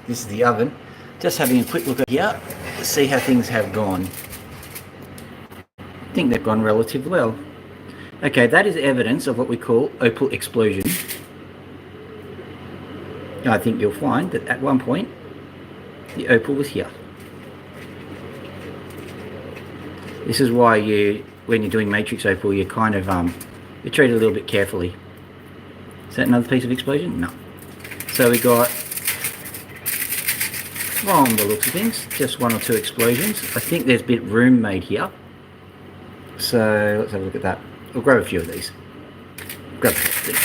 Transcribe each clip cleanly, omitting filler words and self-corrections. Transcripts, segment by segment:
This is the oven. Just having a quick look at here to see how things have gone. I think they've gone relatively well. Okay, that is evidence of what we call opal explosion. I think you'll find that at one point the opal was here. This is why when you're doing matrix opal, you kind of you treat it a little bit carefully. Is that another piece of explosion? No. So we got, from the looks of things, just one or two explosions. I think there's a bit of room made here. So let's have a look at that. We'll grab a few of these. Grab a few of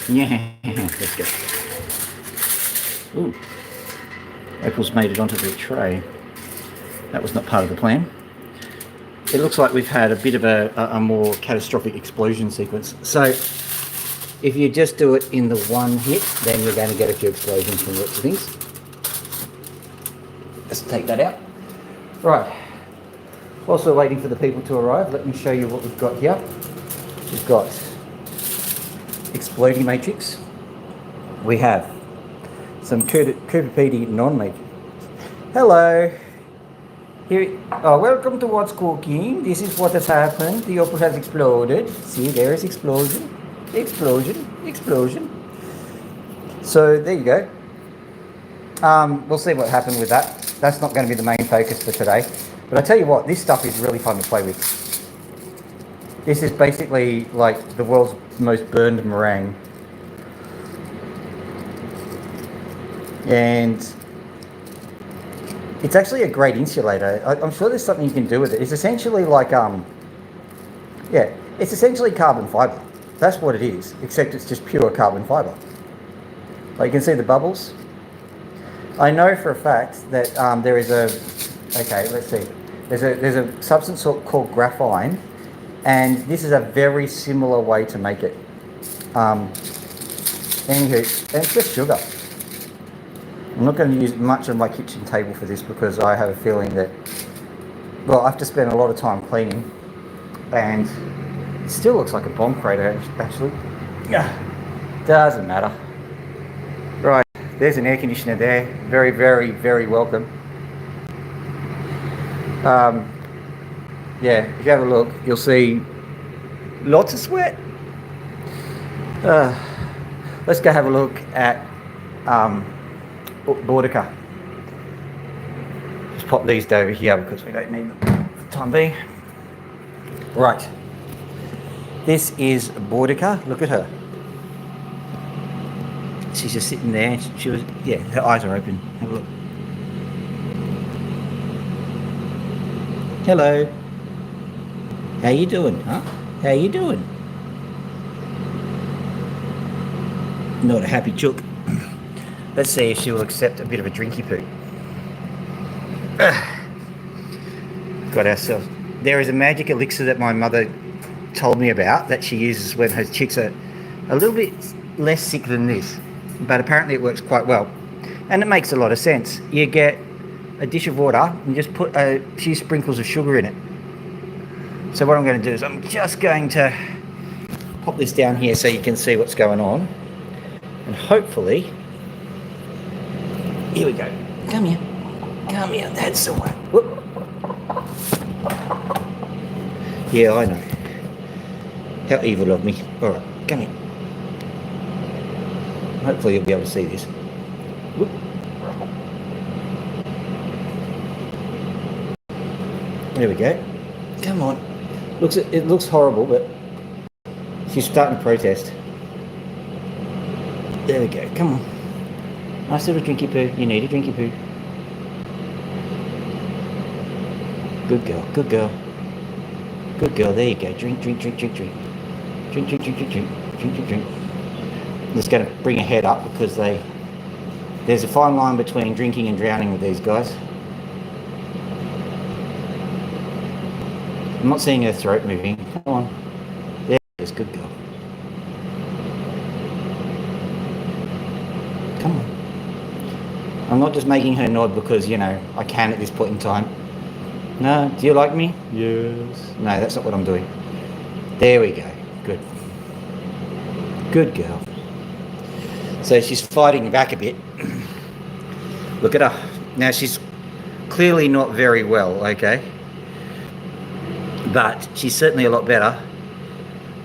these. Yeah, let's go. Ooh. Opal's made it onto the tray. That was not part of the plan. It looks like we've had a bit of a more catastrophic explosion sequence. So if you just do it in the one hit, then you're going to get a few explosions from lots of things. Let's take that out. Right. Also waiting for the people to arrive, let me show you what we've got here. We've got exploding matrix. We have some Cooperpedy non-matrix. Hello. Here, welcome to What's Cooking. This is what has happened. The opal has exploded. See, there is explosion. Explosion. Explosion. So there you go. We'll see what happened with that. That's not going to be the main focus for today. But I tell you what, this stuff is really fun to play with. This is basically like the world's most burned meringue. And it's actually a great insulator. I'm sure there's something you can do with it. It's essentially like, it's essentially carbon fiber. That's what it is, except it's just pure carbon fiber. Like you can see the bubbles. I know for a fact that there is okay, let's see. There's a substance called graphene, and this is a very similar way to make it. Anywho, and it's just sugar. I'm not going to use much of my kitchen table for this because I have a feeling that, well, I have to spend a lot of time cleaning, and it still looks like a bomb crater actually. Yeah, doesn't matter. Right, there's an air conditioner there. Very, very, very welcome. Yeah, if you have a look, you'll see lots of sweat. Let's go have a look at Boudica. Just pop these over here because we don't need them for the time being. Right. This is Boudica. Look at her. She's just sitting there. She was, yeah, her eyes are open. Have a look. Hello. How you doing, huh? How you doing? Not a happy chook. Let's see if she will accept a bit of a drinky poo. Got ourselves. There is a magic elixir that my mother told me about that she uses when her chicks are a little bit less sick than this. But apparently it works quite well. And it makes a lot of sense. You get a dish of water and just put a few sprinkles of sugar in it. So what I'm going to do is I'm just going to pop this down here so you can see what's going on. And hopefully, here we go. Come here. Come here. That's the one. Whoop. Yeah, I know. How evil of me. Alright, come here. Hopefully you'll be able to see this. Whoop. There we go. Come on. It looks horrible, but she's starting to protest. There we go. Come on. Nice little drinky poo. You need a drinky poo. Good girl. Good girl. Good girl. There you go. Drink, drink, drink, drink, drink. Drink, drink, drink, drink, drink. Drink, drink, drink. I'm just going to bring her head up because there's a fine line between drinking and drowning with these guys. I'm not seeing her throat moving. Come on. There it is. Good girl. Come on. I'm not just making her nod because, you know, I can at this point in time. No, do you like me? Yes. No, that's not what I'm doing. There we go. Good. Good girl. So she's fighting back a bit. Look at her. Now she's clearly not very well, okay? But she's certainly a lot better.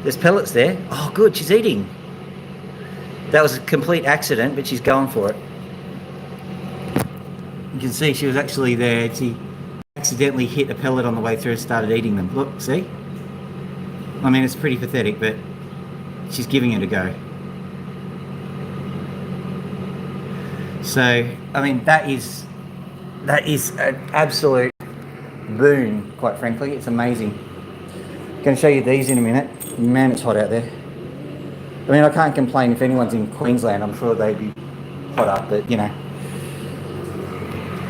There's pellets there. Oh, good, she's eating. That was a complete accident, but she's going for it. You can see she was actually there. She accidentally hit a pellet on the way through and started eating them. Look, see? I mean, it's pretty pathetic, but she's giving it a go. So, I mean, that is an absolute boon, quite frankly. It's amazing. I'm going to show you these in a minute. Man, it's hot out there. I mean, I can't complain. If anyone's in Queensland, I'm sure they'd be hot up, but you know.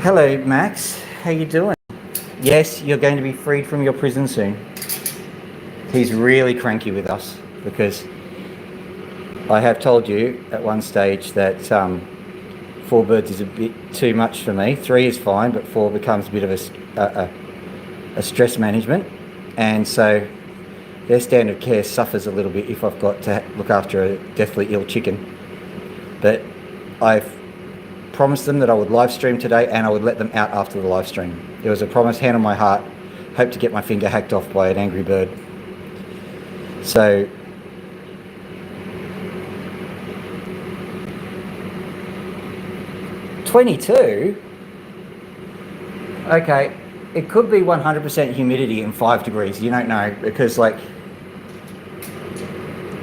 Hello, Max. How you doing? Yes, you're going to be freed from your prison soon. He's really cranky with us because I have told you at one stage that 4 birds is a bit too much for me. 3 is fine, but 4 becomes a bit of a stress management, and so their standard of care suffers a little bit if I've got to look after a deathly ill chicken. But I've promised them that I would live stream today and I would let them out after the live stream. It was a promise, hand on my heart. Hope to get my finger hacked off by an angry bird. So $22? Okay, it could be 100% humidity and 5 degrees. You don't know because like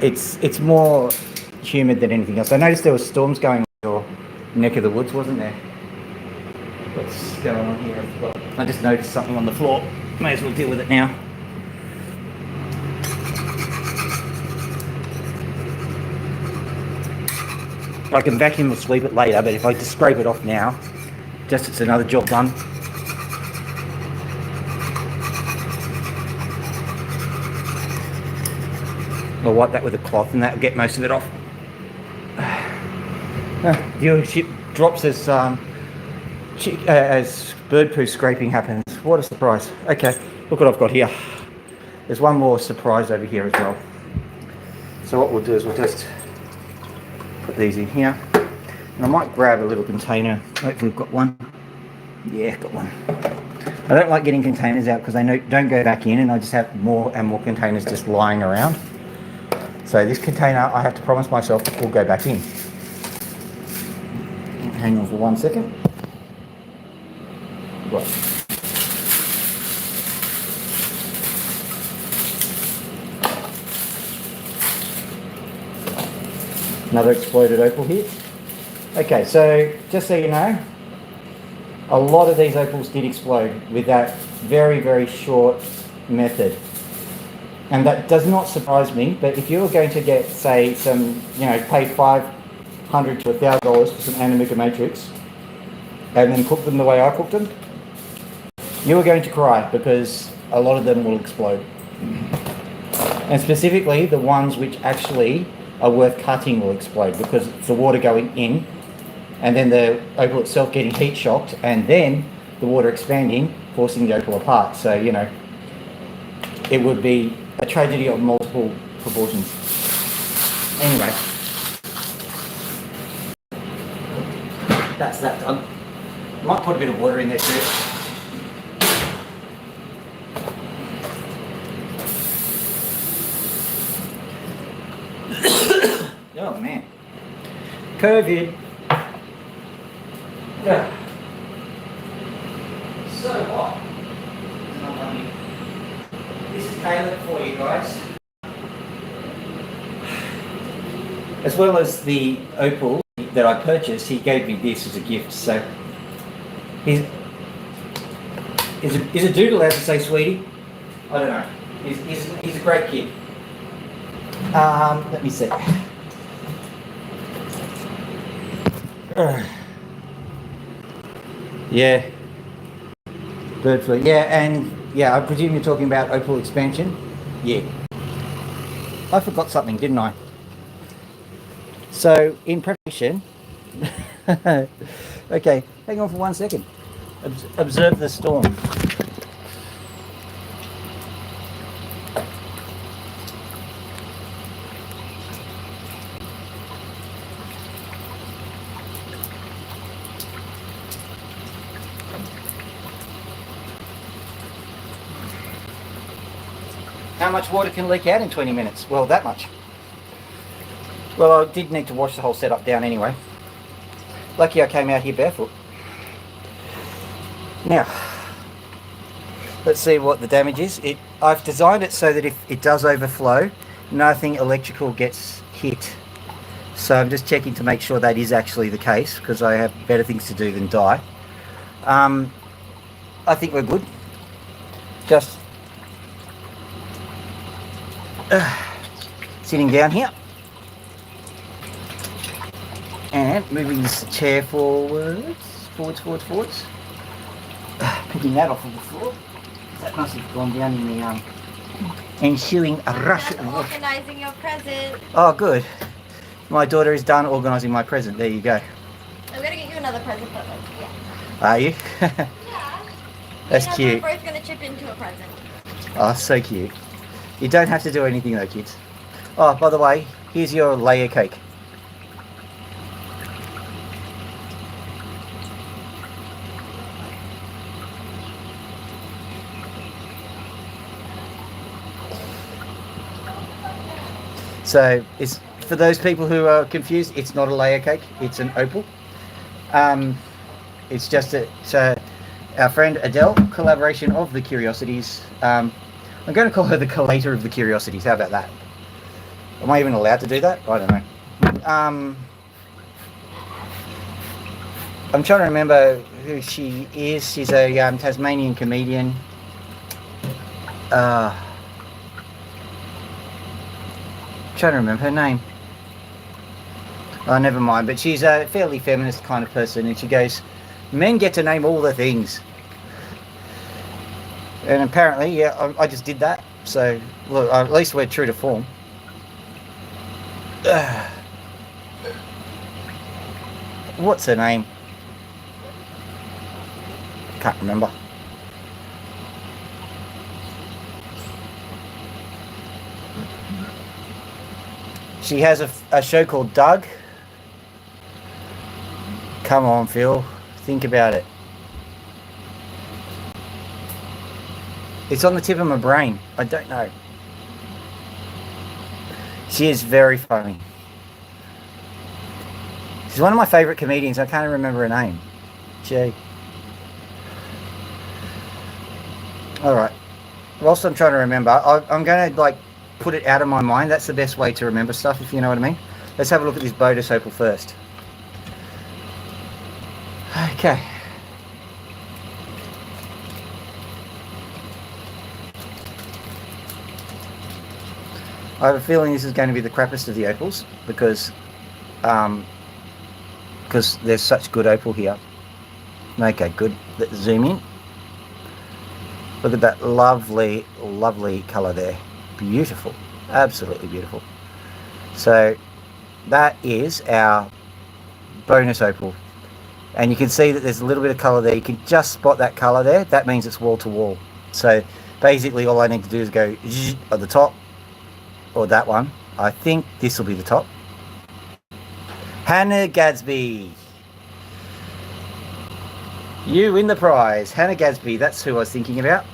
it's more humid than anything else. I noticed there were storms going on in your neck of the woods, wasn't there? What's going on here? I just noticed something on the floor. May as well deal with it now. I can vacuum or sweep it later, but if I just scrape it off now, just it's another job done. I'll wipe that with a cloth and that'll get most of it off. Viewership drops as bird poo scraping happens. What a surprise. Okay, look what I've got here. There's one more surprise over here as well. So what we'll do is we'll just put these in here. And I might grab a little container. Hopefully we've got one. Yeah, got one. I don't like getting containers out because they don't go back in, and I just have more and more containers just lying around. So this container, I have to promise myself will go back in. Hang on for 1 second. Right. Another exploded opal here. Okay, so just so you know, a lot of these opals did explode with that very, very short method. And that does not surprise me, but if you were going to get, say, some, pay $500 to $1,000 for some animica matrix and then cook them the way I cooked them, you are going to cry because a lot of them will explode. And specifically, the ones which actually are worth cutting will explode because it's the water going in and then the opal itself getting heat shocked and then the water expanding, forcing the opal apart. So, it would be a tragedy of multiple proportions. Anyway, that's that done. Might put a bit of water in there too. Oh man, COVID. Yeah. So hot. This is Caleb for you guys. As well as the opal that I purchased, he gave me this as a gift. So is a dude allowed to say sweetie? I don't know. He's a great kid. Let me see. Yeah. Bird flu. Yeah, and I presume you're talking about opal expansion? Yeah. I forgot something, didn't I? So, in preparation... okay, hang on for 1 second. Observe the storm. How much water can leak out in 20 minutes? Well, that much. Well, I did need to wash the whole setup down anyway. Lucky I came out here barefoot. Now, let's see what the damage is. I've designed it so that if it does overflow, nothing electrical gets hit. So I'm just checking to make sure that is actually the case, because I have better things to do than die. I think we're good. Just sitting down here and moving this chair forwards. Picking that off of the floor. That must have gone down in the ensuing rush of water. Organising your present. Oh, good. My daughter is done organising my present. There you go. I'm going to get you another present for them. Yeah. Are you? Yeah. That's cute. We're both going to chip into a present. Oh, so cute. You don't have to do anything though, kids. Oh, by the way, here's your layer cake. So, it's for those people who are confused, it's not a layer cake, it's an opal. It's just that our friend Adele, collaboration of the Curiosities. I'm going to call her the collator of the Curiosities. How about that? Am I even allowed to do that? I don't know. I'm trying to remember who she is. She's a Tasmanian comedian. Trying to remember her name. Oh, never mind. But she's a fairly feminist kind of person, and she goes, "Men get to name all the things." And apparently, yeah, I just did that. So, look, at least we're true to form. What's her name? Can't remember. She has a show called Doug. Come on, Phil. Think about it. It's on the tip of my brain. I don't know. She is very funny. She's one of my favourite comedians. I can't remember her name. Gee. Alright. Whilst I'm trying to remember, I'm going to like put it out of my mind. That's the best way to remember stuff, if you know what I mean. Let's have a look at this Bodus opal first. Okay. I have a feeling this is going to be the crappiest of the opals because there's such good opal here. Okay, good. Let's zoom in. Look at that lovely, lovely colour there. Beautiful. Absolutely beautiful. So that is our bonus opal. And you can see that there's a little bit of colour there. You can just spot that colour there. That means it's wall to wall. So basically all I need to do is go at the top, or that one. I think this will be the top. Hannah Gadsby. You win the prize. Hannah Gadsby, that's who I was thinking about.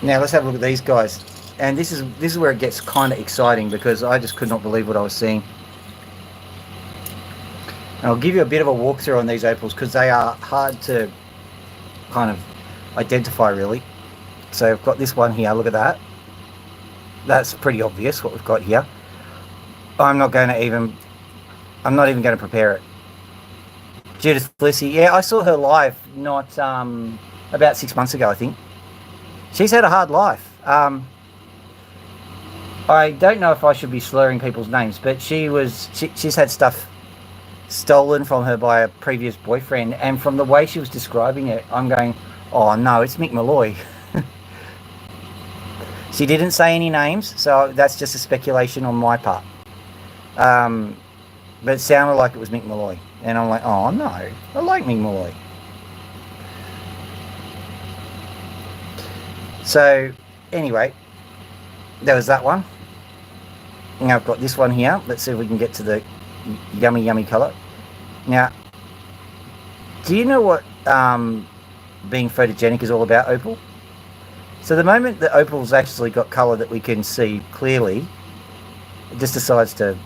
Now let's have a look at these guys. And this is where it gets kind of exciting because I just could not believe what I was seeing. And I'll give you a bit of a walkthrough on these opals because they are hard to kind of identify really. So I've got this one here, look at that. That's pretty obvious what we've got here. I'm not even going to prepare it. Judith Lissy, yeah, I saw her live not about 6 months ago, I think. She's had a hard life. I don't know if I should be slurring people's names, but she's had stuff stolen from her by a previous boyfriend, and from the way she was describing it, I'm going, oh no, it's Mick Malloy. She didn't say any names, so that's just a speculation on my part. But it sounded like it was Mick Malloy, and I'm like, oh no, I like Mick Malloy. So anyway, there was that one. Now I've got this one here. Let's see if we can get to the yummy colour. Now, Do you know what being photogenic is all about, Opal? So the moment the opal's actually got colour that we can see clearly, it just decides to...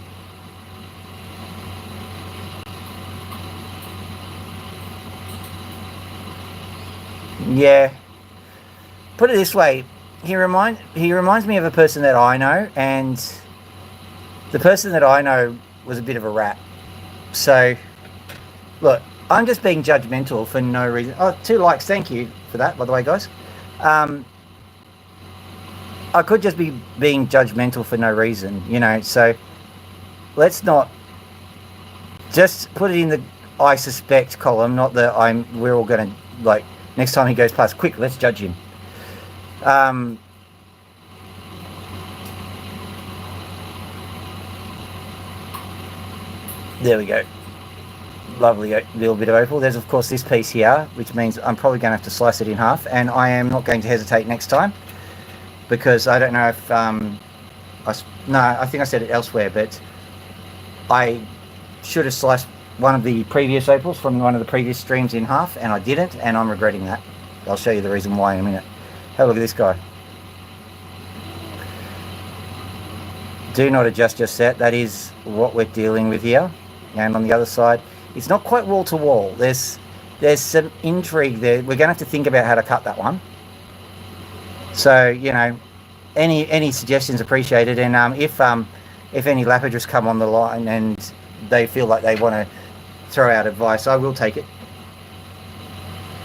Yeah. Put it this way, he reminds me of a person that I know, and the person that I know was a bit of a rat. So, look, I'm just being judgmental for no reason. Oh, 2 likes, thank you for that, by the way, guys. I could just be being judgmental for no reason, you know, so let's not just put it in the I suspect column, not the we're all going to, like, next time he goes past, quick, let's judge him. There we go. Lovely little bit of opal. There's of course this piece here, which means I'm probably going to have to slice it in half, and I am not going to hesitate next time, because I don't know if I think I said it elsewhere, but I should have sliced one of the previous opals from one of the previous streams in half, and I didn't, and I'm regretting that. I'll show you the reason why in a minute. Have a look at this guy. Do not adjust your set. That is what we're dealing with here. And on the other side, it's not quite wall to wall. There's some intrigue there. We're going to have to think about how to cut that one. So, you know, any suggestions appreciated. And if any lapidarists come on the line and they feel like they want to throw out advice, I will take it.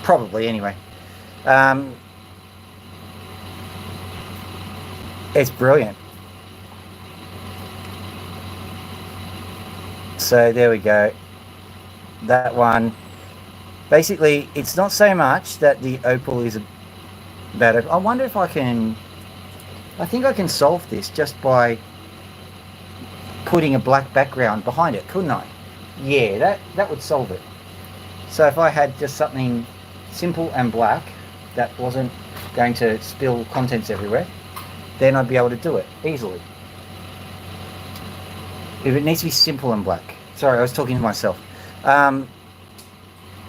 Probably, anyway. It's brilliant. So there we go. That one. Basically, it's not so much that the opal is about it. I wonder if I can... I think I can solve this just by putting a black background behind it, couldn't I? Yeah, that would solve it. So if I had just something simple and black that wasn't going to spill contents everywhere, then I'd be able to do it easily. If it needs to be simple and black. Sorry, I was talking to myself.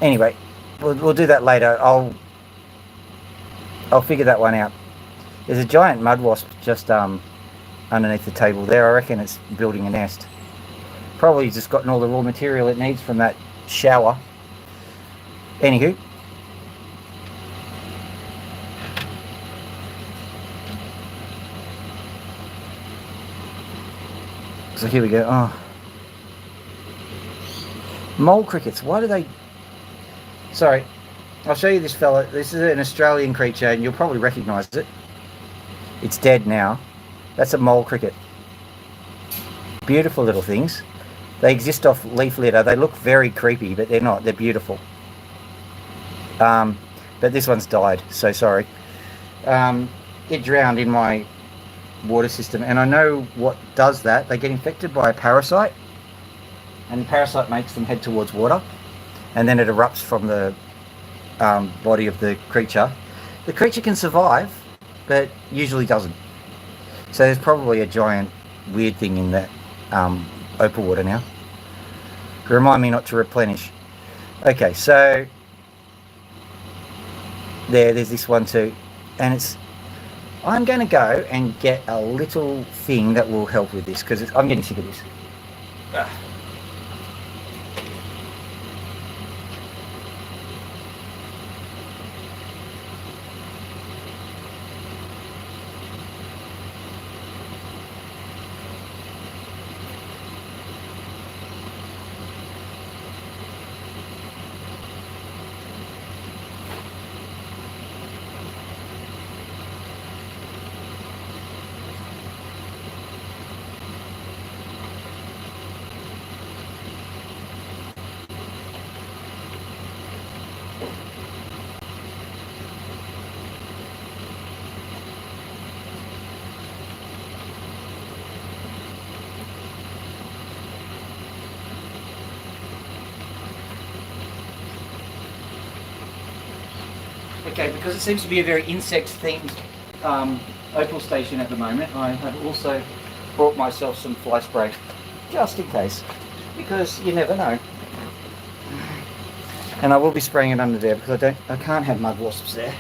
Anyway, we'll do that later. I'll figure that one out. There's a giant mud wasp just underneath the table there. I reckon it's building a nest. Probably just gotten all the raw material it needs from that shower. Anywho. So here we go. Oh. Mole crickets. Why do they... Sorry. I'll show you this fella. This is an Australian creature and you'll probably recognise it. It's dead now. That's a mole cricket. Beautiful little things. They exist off leaf litter. They look very creepy, but they're not. They're beautiful. But this one's died, so sorry. It drowned in my water system, and I know what does that. They get infected by a parasite, and the parasite makes them head towards water, and then it erupts from the body of the creature. The creature can survive, but usually doesn't. So there's probably a giant weird thing in that opal water now. Remind me not to replenish. Okay, so there's this one too, and it's... I'm going to go and get a little thing that will help with this, because I'm getting sick of this. Okay, because it seems to be a very insect-themed opal station at the moment, I have also brought myself some fly spray, just in case, because you never know. And I will be spraying it under there because I can't have mud wasps there.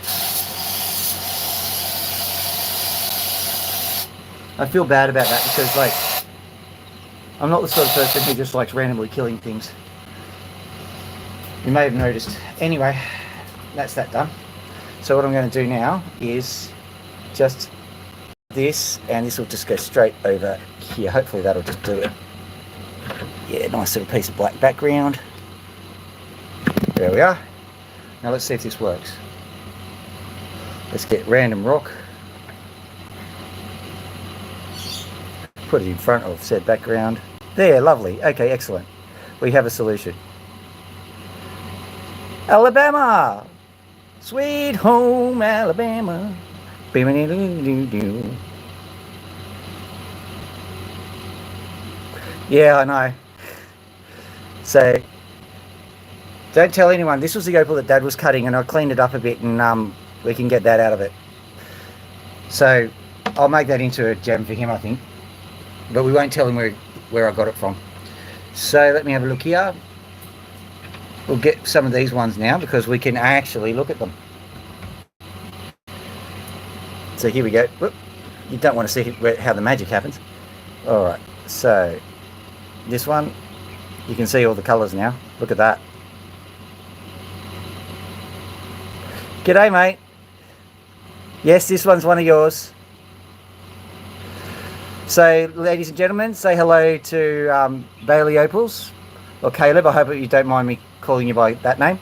I feel bad about that because, like, I'm not the sort of person who just likes randomly killing things. You may have noticed. Anyway, that's that done. So what I'm going to do now is just this, and this will just go straight over here. Hopefully that'll just do it. Yeah, nice little piece of black background. There we are. Now let's see if this works. Let's get random rock. Put it in front of said background. There, lovely. Okay, excellent. We have a solution. Alabama! Sweet home Alabama. Yeah, I know. So, don't tell anyone. This was the opal that Dad was cutting, and I cleaned it up a bit, and we can get that out of it. So, I'll make that into a gem for him, I think. But we won't tell him where I got it from. So, let me have a look here. We'll get some of these ones now because we can actually look at them. So here we go. Whoop. You don't want to see how the magic happens. Alright, so this one, you can see all the colours now. Look at that. G'day, mate. Yes, this one's one of yours. So, ladies and gentlemen, say hello to Bailey Opals, or Caleb. I hope you don't mind me calling you by that name.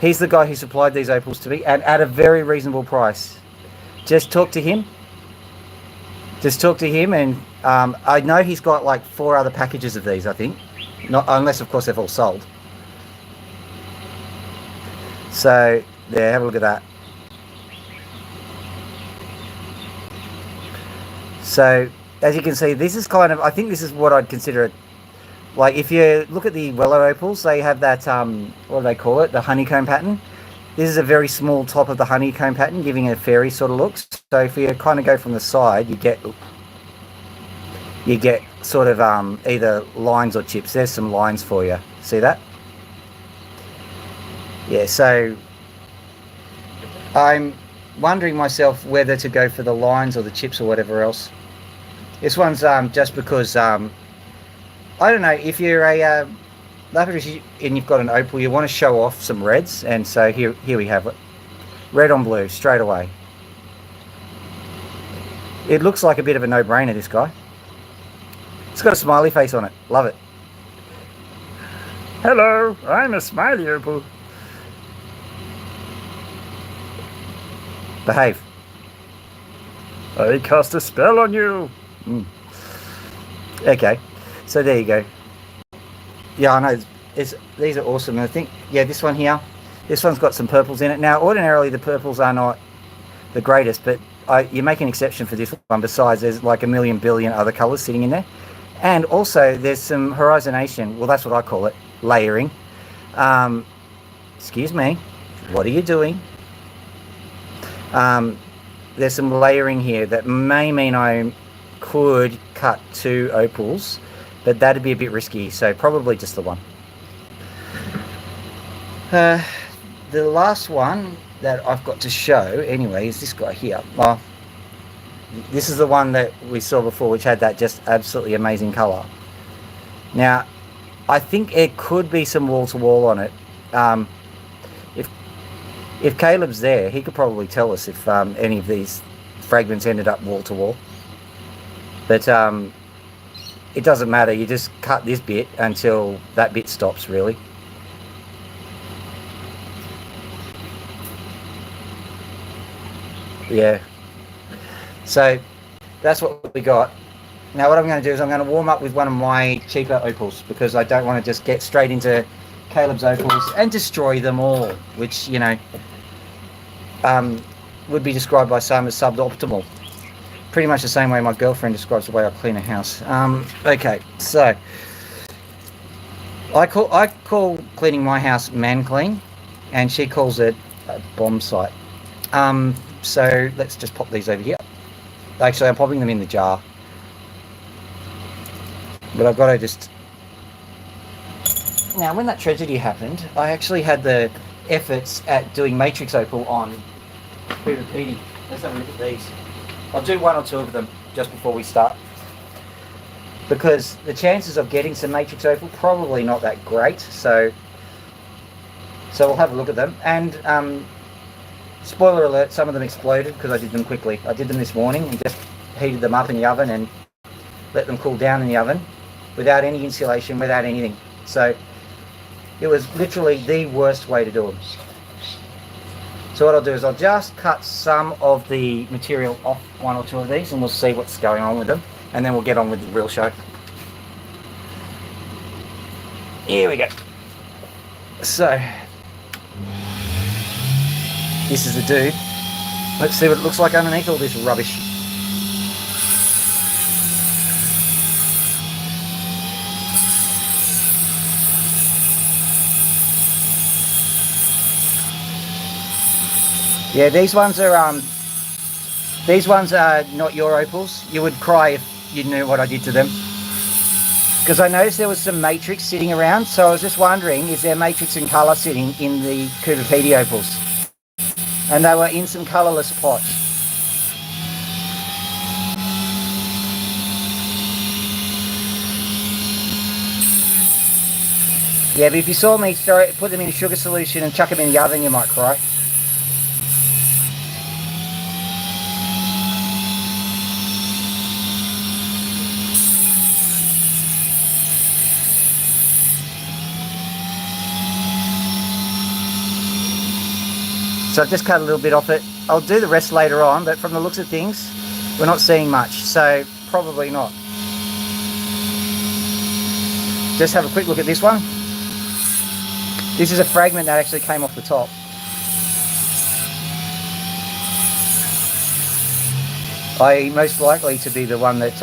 He's the guy who supplied these opals to me, and at a very reasonable price. Just talk to him. Just talk to him, and I know he's got like 4 other packages of these, I think. Not unless, of course, they've all sold. So, there, have a look at that. So, as you can see, this is kind of, I think this is what I'd consider, like if you look at the Weller opals, they have that, what do they call it, the honeycomb pattern. This is a very small top of the honeycomb pattern, giving it a fairy sort of look. So if you kind of go from the side, you get sort of either lines or chips. There's some lines for you. See that? Yeah, so I'm wondering myself whether to go for the lines or the chips or whatever else. This one's just because, I don't know, if you're a lapidary and you've got an opal, you want to show off some reds, and so here we have it. Red on blue, straight away. It looks like a bit of a no-brainer, this guy. It's got a smiley face on it. Love it. Hello, I'm a smiley opal. Behave. I cast a spell on you. Okay, so there you go. Yeah, I know. These are awesome. I think, yeah, this one here, this one's got some purples in it. Now, ordinarily the purples are not the greatest, but you make an exception for this one. Besides, there's like a million billion other colours sitting in there. And also, there's some horizonation. Well, that's what I call it, layering. Excuse me. What are you doing? There's some layering here that may mean I could cut 2 opals, but that'd be a bit risky, so probably just the one. The last one that I've got to show anyway is this guy here. Well, this is the one that we saw before, which had that just absolutely amazing colour. Now, I think it could be some wall-to-wall on it. If Caleb's there, he could probably tell us if any of these fragments ended up wall-to-wall. But it doesn't matter, you just cut this bit until that bit stops, really. Yeah. So, that's what we got. Now what I'm going to do is I'm going to warm up with one of my cheaper opals, because I don't want to just get straight into Caleb's opals and destroy them all, which, you know, would be described by some as suboptimal. Pretty much the same way my girlfriend describes the way I clean a house. Okay, so I call cleaning my house man clean, and she calls it a bomb site. So let's just pop these over here. Actually, I'm popping them in the jar, but I've got to just Now, when that tragedy happened, I actually had the efforts at doing matrix opal on Cooper Petey. Let's have a look at these. I'll do one or two of them just before we start, because the chances of getting some matrix opal probably not that great. So we'll have a look at them. And spoiler alert, some of them exploded because I did them quickly. I did them this morning and just heated them up in the oven and let them cool down in the oven without any insulation, without anything. So it was literally the worst way to do them. So what I'll do is I'll just cut some of the material off one or two of these and we'll see what's going on with them, and then we'll get on with the real show. Here we go. So this is the dude. Let's see what it looks like underneath all this rubbish. Yeah, these ones are not your opals. You would cry if you knew what I did to them. Because I noticed there was some matrix sitting around, so I was just wondering, is there matrix and colour sitting in the Cooper Petey opals? And they were in some colourless pots. Yeah, but if you saw me put them in a sugar solution and chuck them in the oven, you might cry. So I've just cut a little bit off it. I'll do the rest later on, but from the looks of things, we're not seeing much, so probably not. Just have a quick look at this one. This is a fragment that actually came off the top. I most likely to be the one that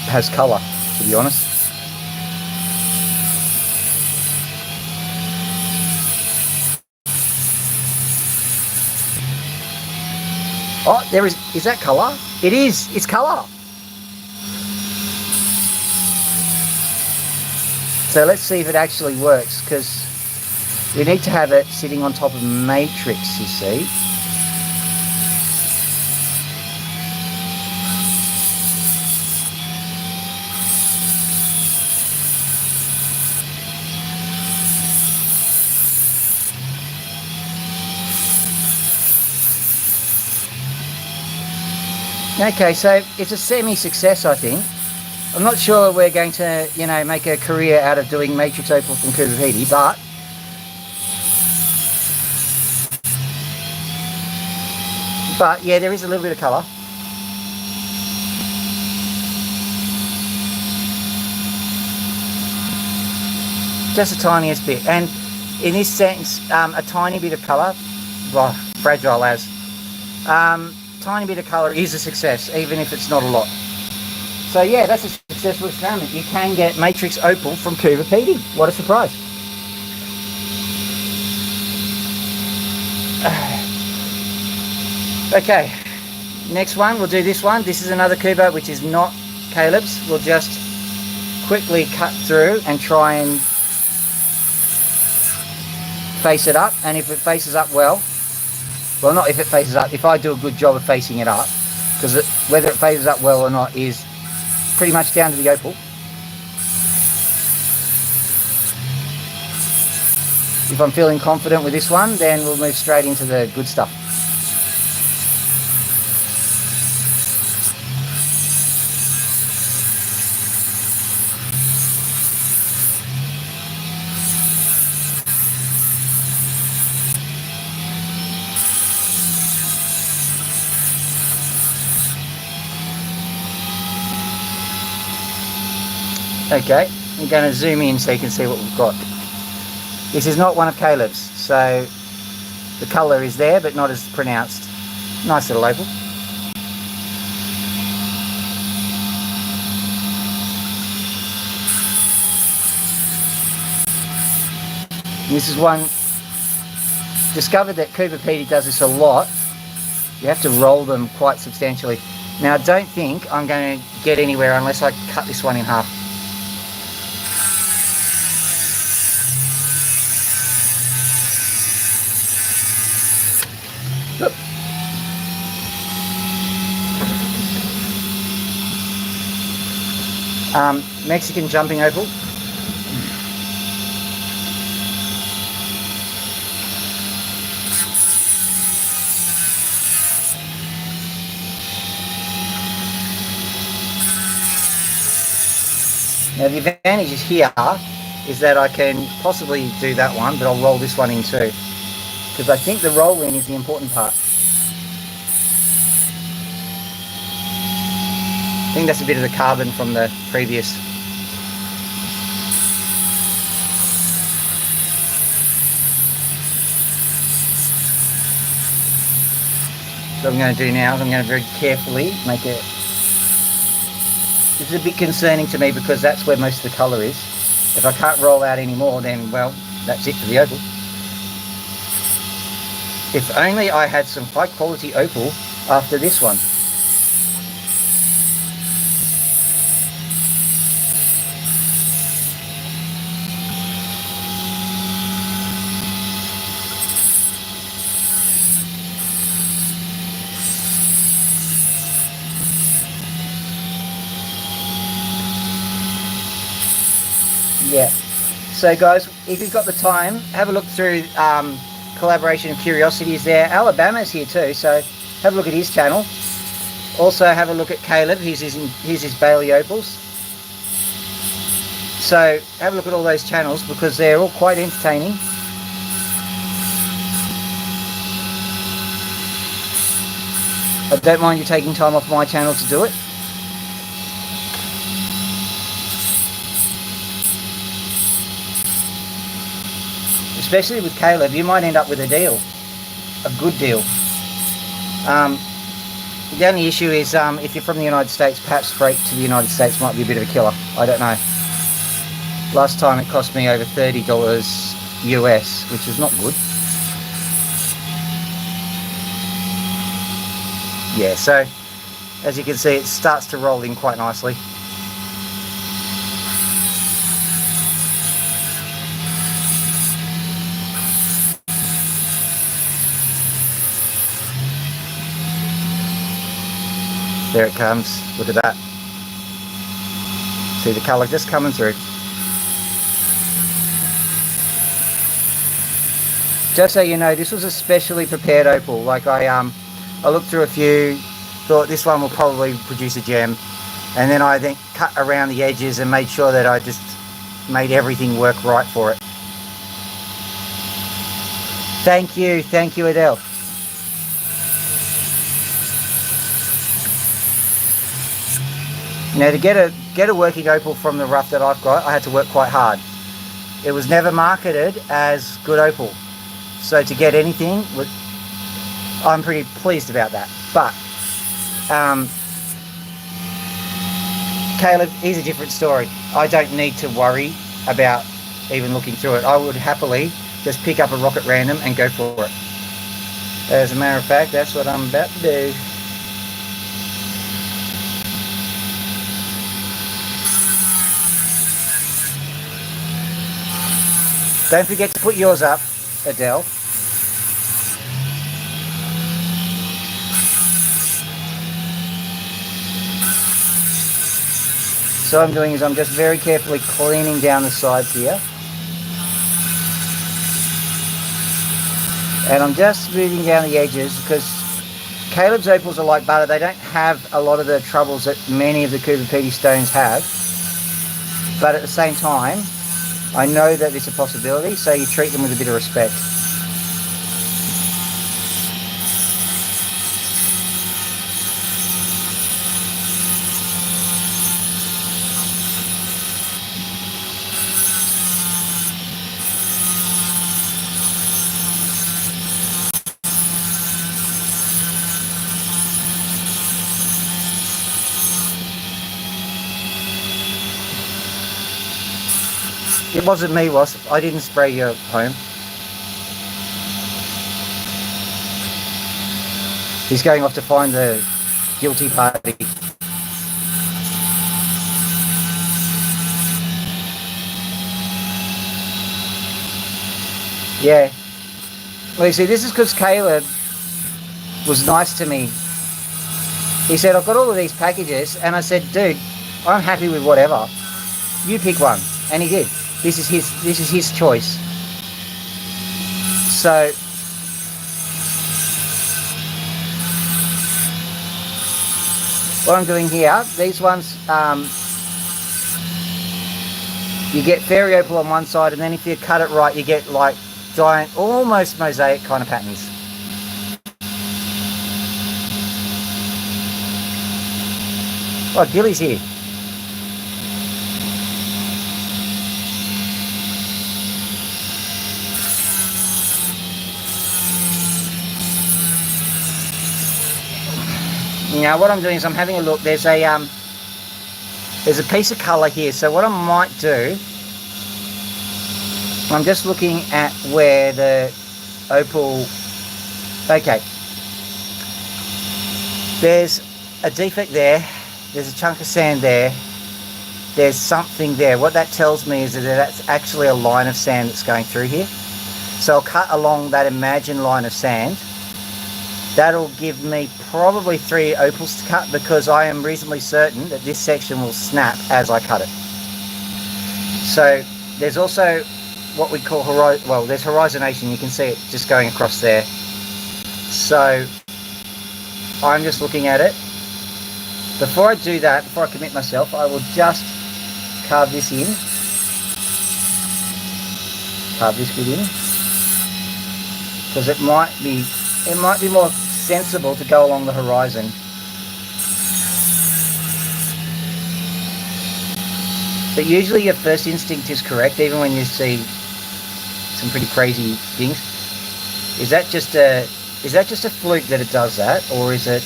has colour, to be honest. Oh, there is that colour? It is, it's colour. So let's see if it actually works, because we need to have it sitting on top of matrix, you see. Okay, so it's a semi-success, I think. I'm not sure we're going to, you know, make a career out of doing matrix opal from Cooper Petey, but yeah, there is a little bit of colour. Just the tiniest bit, and in this sense, a tiny bit of colour, well, fragile as. Tiny bit of colour is a success, even if it's not a lot. So yeah, that's a successful experiment. You can get matrix opal from Cooper Petey. What a surprise. Okay, next one, we'll do this one. This is another Cooper which is not Caleb's. We'll just quickly cut through and try and face it up, and if it faces up well, not if it faces up, if I do a good job of facing it up, because whether it faces up well or not is pretty much down to the opal. If I'm feeling confident with this one, then we'll move straight into the good stuff. Okay, I'm going to zoom in so you can see what we've got. This is not one of Caleb's, so the colour is there but not as pronounced. Nice little opal. This is one, discovered that Cooper Petey does this a lot. You have to roll them quite substantially. Now I don't think I'm going to get anywhere unless I cut this one in half. Mexican jumping opal. Now the advantage is here is that I can possibly do that one, but I'll roll this one in too, because I think the roll in is the important part. I think that's a bit of the carbon from the previous. So what I'm going to do now is I'm going to very carefully make it. This is a bit concerning to me because that's where most of the colour is. If I can't roll out anymore, then, well, that's it for the opal. If only I had some high quality opal after this one. Yeah. So guys, if you've got the time, have a look through Collaboration of Curiosities there. Alabama's here too, so have a look at his channel. Also have a look at Caleb, here's his Bailey Opals. So have a look at all those channels because they're all quite entertaining. I don't mind you taking time off my channel to do it. Especially with Caleb, you might end up with a deal, a good deal. The only issue is if you're from the United States, perhaps freight to the United States might be a bit of a killer. I don't know. Last time it cost me over $30 US, which is not good. Yeah, so as you can see, it starts to roll in quite nicely. There it comes. Look at that. See the colour just coming through. Just so you know, this was a specially prepared opal. Like I looked through a few, thought this one will probably produce a gem, and then I cut around the edges and made sure that I just made everything work right for it. Thank you, Adele. Now to get a working opal from the rough that I've got, I had to work quite hard. It was never marketed as good opal. So to get anything, I'm pretty pleased about that. But Caleb, here's a different story. I don't need to worry about even looking through it. I would happily just pick up a rock at random and go for it. As a matter of fact, that's what I'm about to do. Don't forget to put yours up, Adele. So what I'm doing is I'm just very carefully cleaning down the sides here. And I'm just smoothing down the edges because Caleb's opals are like butter. They don't have a lot of the troubles that many of the Cooper Pedy stones have. But at the same time, I know that it's a possibility, so you treat them with a bit of respect. It wasn't me, Wasp. I didn't spray your home. He's going off to find the guilty party. Yeah. Well, you see, this is because Caleb was nice to me. He said, I've got all of these packages, and I said, dude, I'm happy with whatever. You pick one. And he did. This is his choice. So what I'm doing here, these ones, you get fairy opal on one side, and then if you cut it right, you get like giant, almost mosaic kind of patterns. Oh, Gilly's here. Now what I'm doing is I'm having a look. There's a piece of colour here. So what I might do, I'm just looking at where the opal. Okay. There's a defect there. There's a chunk of sand there. There's something there. What that tells me is that that's actually a line of sand that's going through here. So I'll cut along that imagined line of sand. That'll give me probably 3 opals to cut, because I am reasonably certain that this section will snap as I cut it. So there's also what we call there's horizonation. You can see it just going across there. So I'm just looking at it. Before I do that, before I commit myself, I will just carve this in. Carve this bit in, because it might be more sensible to go along the horizon. But usually your first instinct is correct, even when you see some pretty crazy things. Is that just a fluke that it does that, or is it?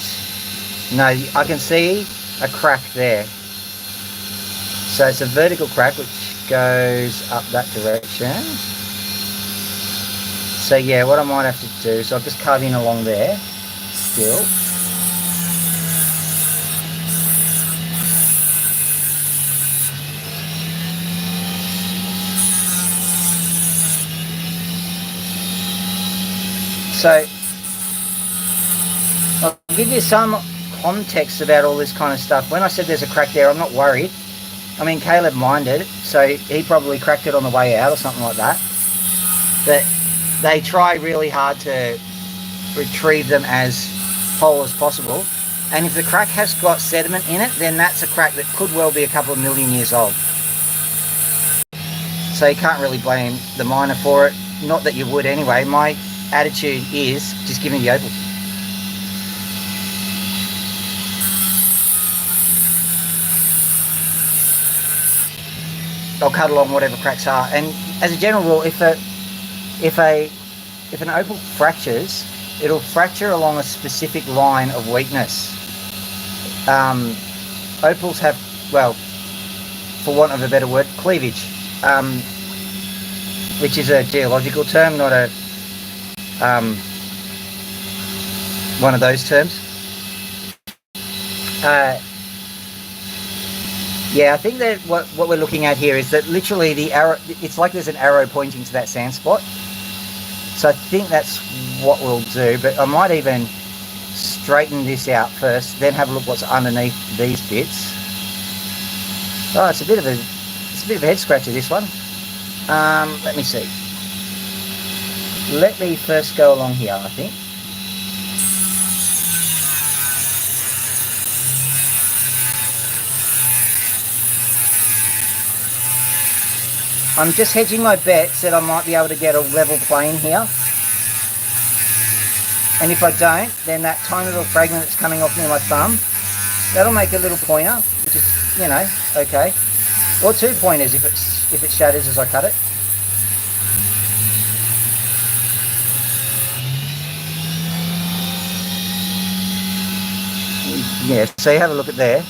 No, I can see a crack there. So it's a vertical crack which goes up that direction. So yeah, what I might have to do, so I'll just carve in along there still. So I'll give you some context about all this kind of stuff. When I said there's a crack there, I'm not worried. I mean, Caleb minded, so he probably cracked it on the way out or something like that. But they try really hard to retrieve them as whole as possible. And if the crack has got sediment in it, then that's a crack that could well be a couple of million years old. So you can't really blame the miner for it. Not that you would anyway. My attitude is just give me the opal. I'll cut along whatever cracks are, and as a general rule, if an opal fractures, it'll fracture along a specific line of weakness. Opals have, well, for want of a better word, cleavage, which is a geological term, not a one of those terms. Yeah, I think that what we're looking at here is that literally the arrow, it's like there's an arrow pointing to that sand spot. So I think that's what we'll do, but I might even straighten this out first, then have a look what's underneath these bits. Oh, it's a bit of a head scratcher, this one. Let me see. Let me first go along here, I think. I'm just hedging my bets that I might be able to get a level plane here. And if I don't, then that tiny little fragment that's coming off near my thumb, that'll make a little pointer, which is, you know, okay. Or 2 pointers if it shatters as I cut it. Yeah, so you have a look at there.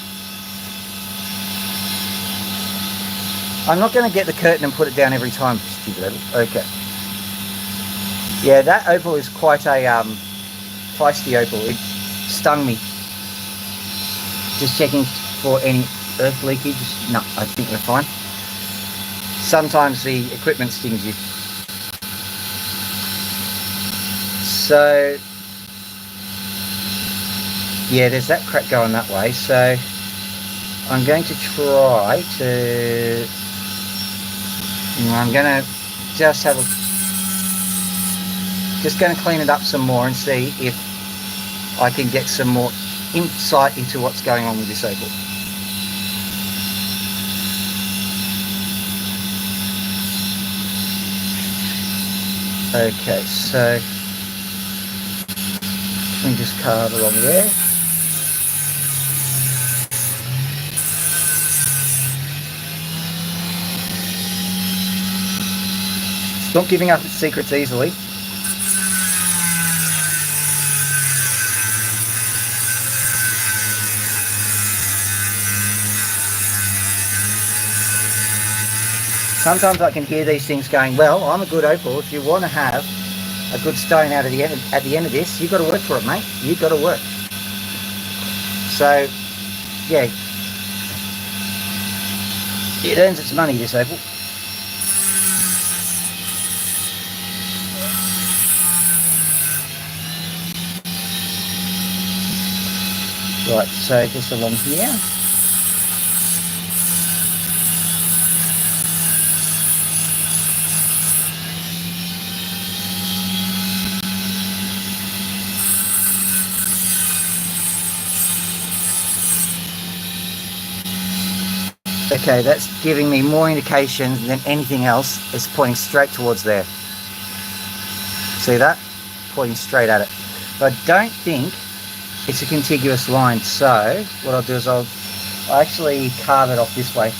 I'm not going to get the curtain and put it down every time, stupid opal. Okay. Yeah, that opal is quite a feisty opal. It stung me. Just checking for any earth leakage. No, I think we're fine. Sometimes the equipment stings you. So, yeah, there's that crack going that way. So, I'm going to try to... I'm going to just have a... Just going to clean it up some more and see if I can get some more insight into what's going on with this opal. Okay, so we just carve along there. It's not giving up its secrets easily. Sometimes I can hear these things going, well, I'm a good opal. If you want to have a good stone out of the end, at the end of this, you've got to work for it, mate. You've got to work. So, yeah. It earns its money, this opal. Right, so just along here. Okay, that's giving me more indications than anything else. It's pointing straight towards there. See that? Pointing straight at it. But I don't think it's a contiguous line, so what I'll do is I'll actually carve it off this way.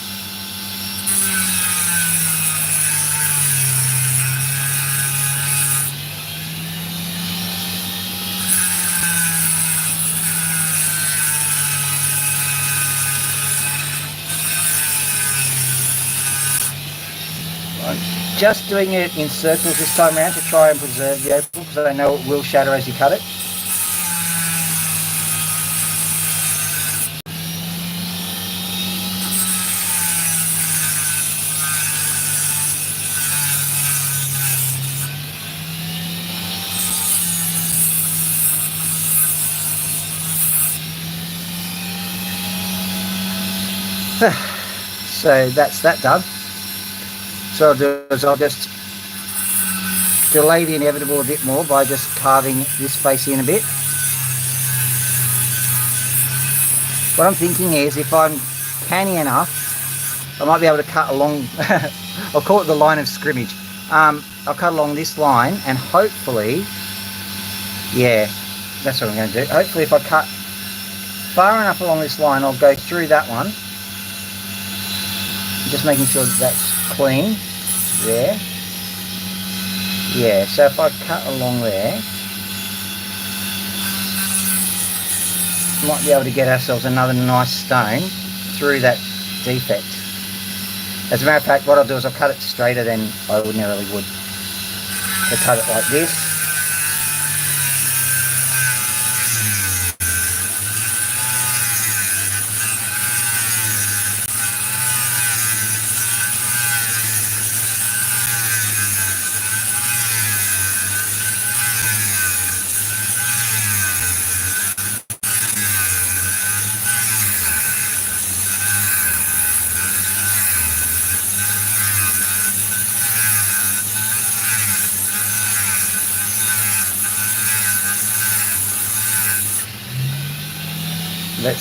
I'm just doing it in circles this time around to try and preserve the opal, because I know it will shatter as you cut it. So that's that done. So I'll do is I'll just delay the inevitable a bit more by just carving this face in a bit. What I'm thinking is, if I'm canny enough, I might be able to cut along, I'll call it the line of scrimmage. I'll cut along this line, and hopefully, yeah, that's what I'm going to do. Hopefully if I cut far enough along this line, I'll go through that one. Just making sure that that's clean there. Yeah, so if I cut along there, might be able to get ourselves another nice stone through that defect. As a matter of fact, what I'll do is I'll cut it straighter than I ordinarily would. So cut it like this.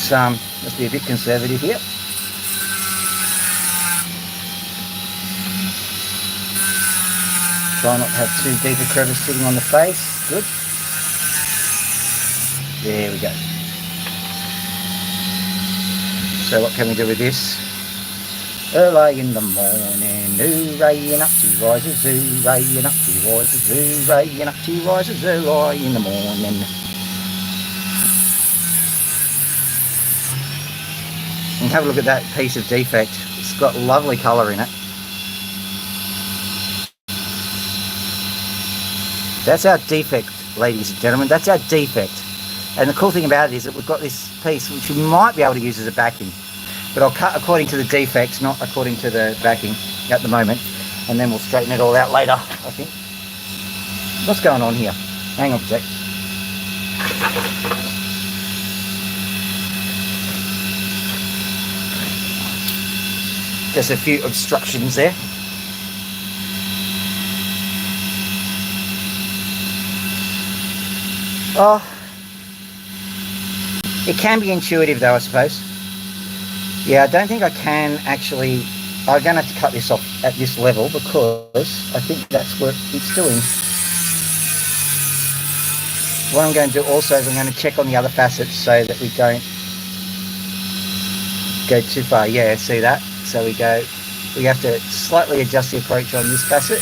Let's be a bit conservative here. Try not to have too deep a crevice sitting on the face. Good. There we go. So what can we do with this? Early in the morning, hooray up to risers, hooray up to risers, hooray up to risers, early in the morning. And have a look at that piece of defect. It's got lovely colour in it. That's our defect, ladies and gentlemen. That's our defect. And the cool thing about it is that we've got this piece which we might be able to use as a backing. But I'll cut according to the defects, not according to the backing at the moment. And then we'll straighten it all out later, I think. What's going on here? Hang on a sec. Just a few obstructions there. Oh, it can be intuitive though, I suppose. Yeah, I don't think I can actually. I'm going to have to cut this off at this level because I think that's what it's doing. What I'm going to do also is I'm going to check on the other facets so that we don't go too far. Yeah, see that? So we have to slightly adjust the approach on this facet.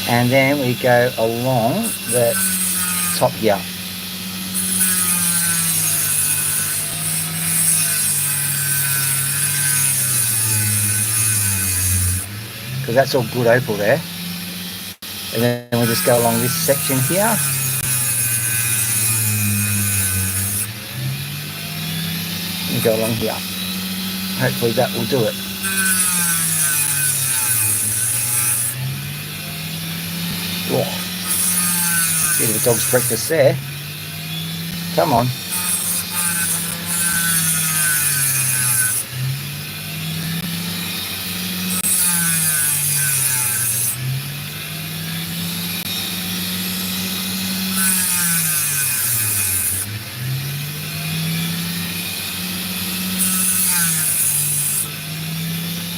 And then we go along the top here. Because that's all good opal there. And then we just go along this section here. And go along here. Hopefully that will do it. Oh, bit of a dog's breakfast there. Come on.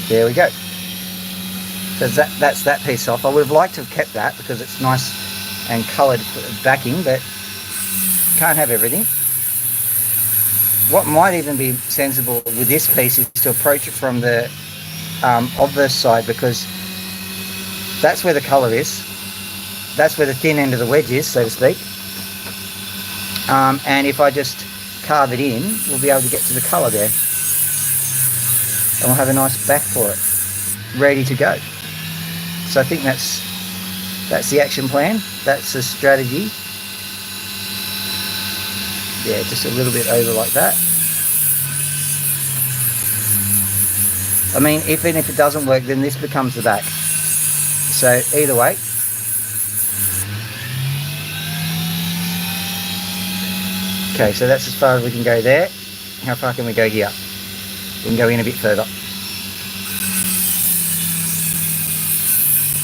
There we go. So that's that piece off. I would have liked to have kept that because it's nice and coloured backing, but can't have everything. What might even be sensible with this piece is to approach it from the obverse side, because that's where the colour is. That's where the thin end of the wedge is, so to speak. And if I just carve it in, we'll be able to get to the colour there. And we'll have a nice back for it, ready to go. So I think that's the action plan. That's the strategy. Yeah, just a little bit over like that. I mean, even if it doesn't work, then this becomes the back. So either way. Okay, so that's as far as we can go there. How far can we go here? We can go in a bit further.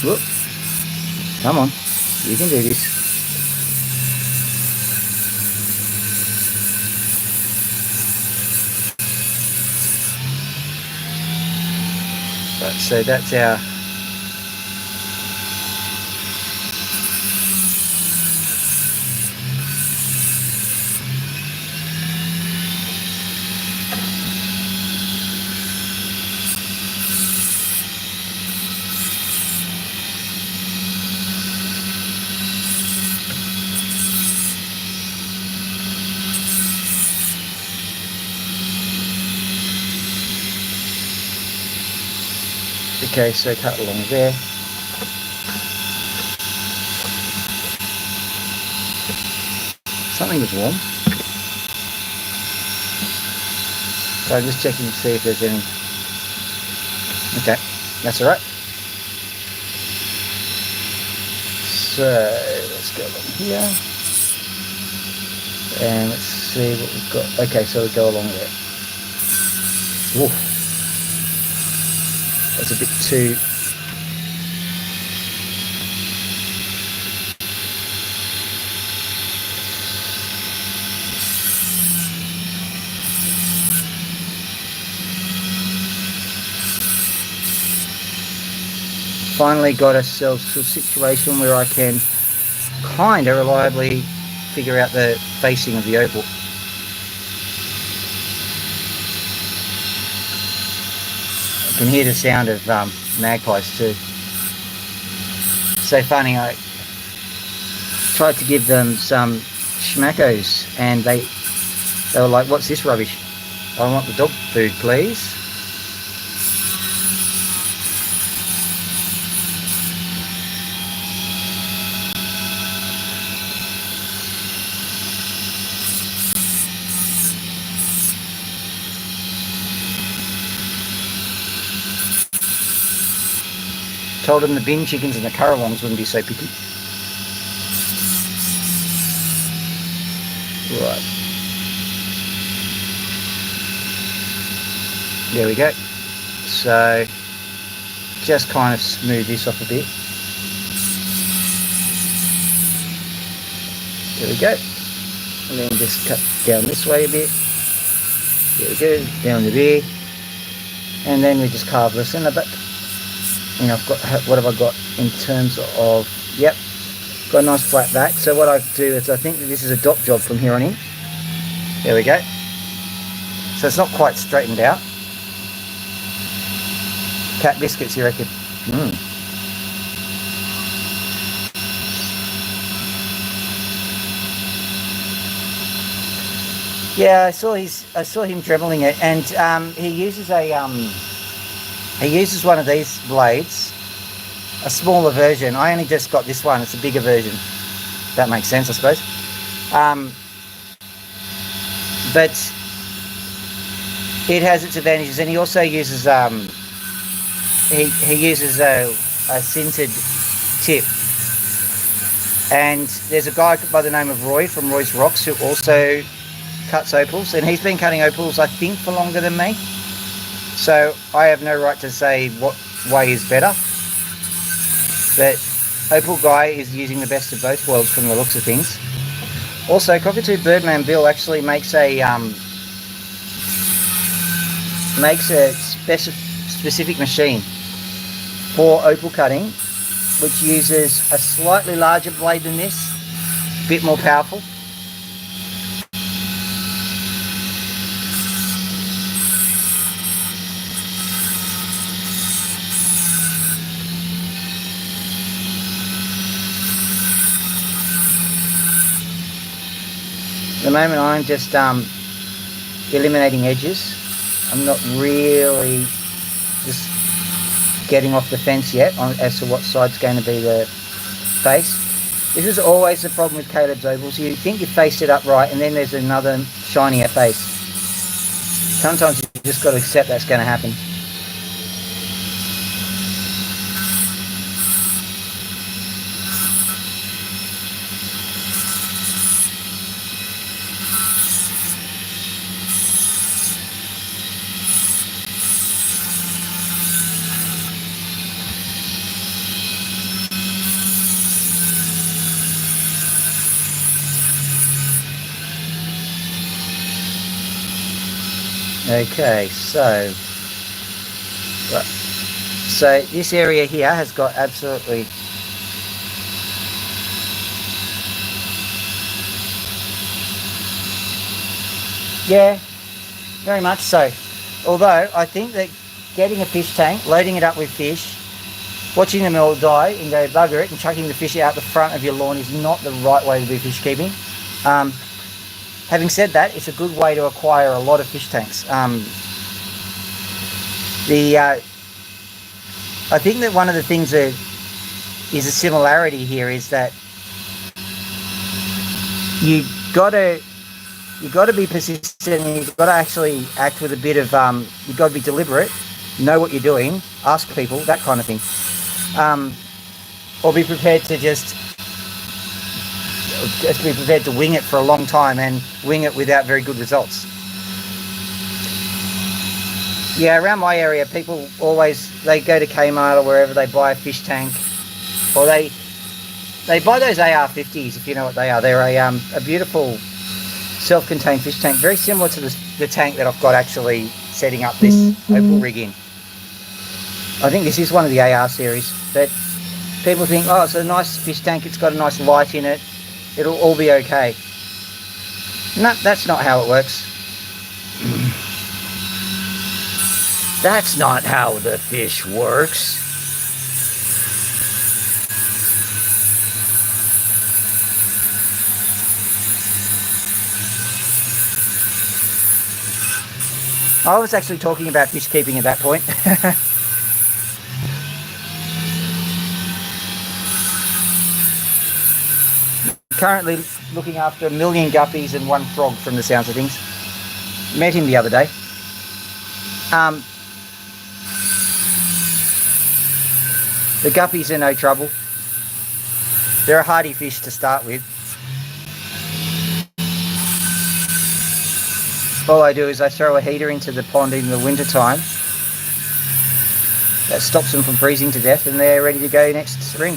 Look. Come on. You can do this. Right, so that's our okay, so cut along there. Something was warm. So I'm just checking to see if there's any. Okay, that's alright. So let's go along here. And let's see what we've got. Okay, so we go along there. Woof. That's a bit too. Finally got ourselves to a situation where I can kind of reliably figure out the facing of the opal. You can hear the sound of magpies too. So funny, I tried to give them some schmackos and they were like, what's this rubbish? I want the dog food, please. Told them the bin chickens and the currawongs wouldn't be so picky. Right. There we go. So just kind of smooth this off a bit. There we go. And then just cut down this way a bit. There we go, down to there. And then we just carve this in a bit. And I've got, what have I got in terms of, yep, got a nice flat back. So what I do is I think that this is a dot job from here on in. There we go. So it's not quite straightened out. Cat biscuits, you reckon? Yeah, I saw him dremeling it, and he uses one of these blades, a smaller version. I only just got this one. It's a bigger version. That makes sense, I suppose. But it has its advantages, and he also uses he uses a sintered tip. And there's a guy by the name of Roy from Roy's Rocks who also cuts opals, and he's been cutting opals I think for longer than me, so I have no right to say what way is better, but Opal Guy is using the best of both worlds from the looks of things. Also, Cockatoo Birdman Bill actually makes a specific machine for opal cutting, which uses a slightly larger blade than this, a bit more powerful. At the moment I'm just eliminating edges. I'm not really just getting off the fence yet as to what side's going to be the face. This is always the problem with Caleb's opals. You think you faced it up right, and then there's another shinier face. Sometimes you just got to accept that's going to happen. Okay, so this area here has got absolutely very much so. Although I think that getting a fish tank, loading it up with fish, watching them all die and go bugger it, and chucking the fish out the front of your lawn is not the right way to do fish keeping. Having said that, it's a good way to acquire a lot of fish tanks. I think that one of the things that is a similarity here is that you got to be persistent, and you've got to actually act with a bit of you've got to be deliberate, know what you're doing, ask people, that kind of thing, or be prepared to just be prepared to wing it for a long time and wing it without very good results. Yeah, around my area, people they go to Kmart or wherever, they buy a fish tank, or they buy those AR-50s, if you know what they are. They're a beautiful self-contained fish tank, very similar to the tank that I've got actually setting up this opal rig in. I think this is one of the AR series, but people think, oh, it's a nice fish tank, it's got a nice light in it, it'll all be okay. No, that's not how it works. That's not how the fish works. I was actually talking about fish keeping at that point. Currently looking after 1 million guppies and 1 frog from the sounds of things. Met him the other day. The guppies are no trouble. They're a hardy fish to start with. All I do is I throw a heater into the pond in the winter time. That stops them from freezing to death, and they're ready to go next spring.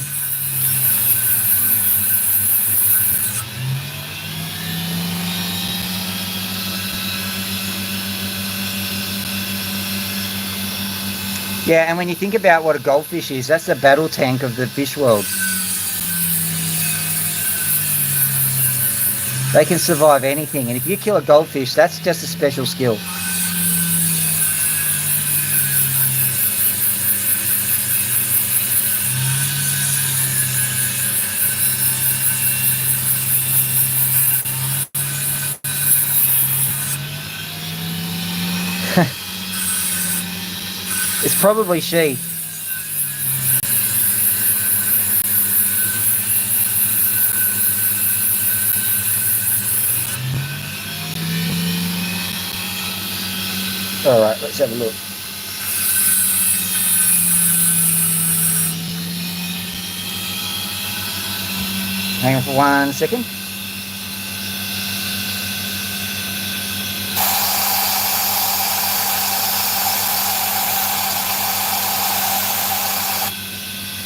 Yeah, and when you think about what a goldfish is, that's the battle tank of the fish world. They can survive anything, and if you kill a goldfish, that's just a special skill. It's probably she. All right, let's have a look. Hang on for 1 second.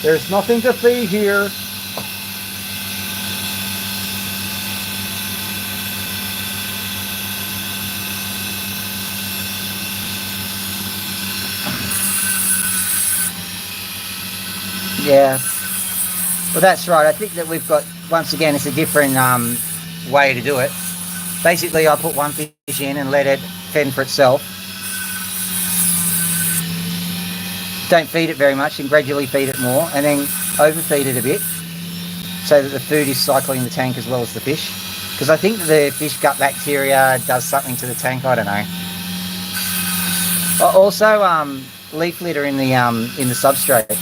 There's nothing to see here. Yeah. Well, that's right. I think that we've got, once again, it's a different way to do it. Basically, I put one fish in and let it fend for itself. Don't feed it very much and gradually feed it more, and then overfeed it a bit so that the food is cycling the tank as well as the fish. Because I think the fish gut bacteria does something to the tank. I don't know. Also, leaf litter in the substrate.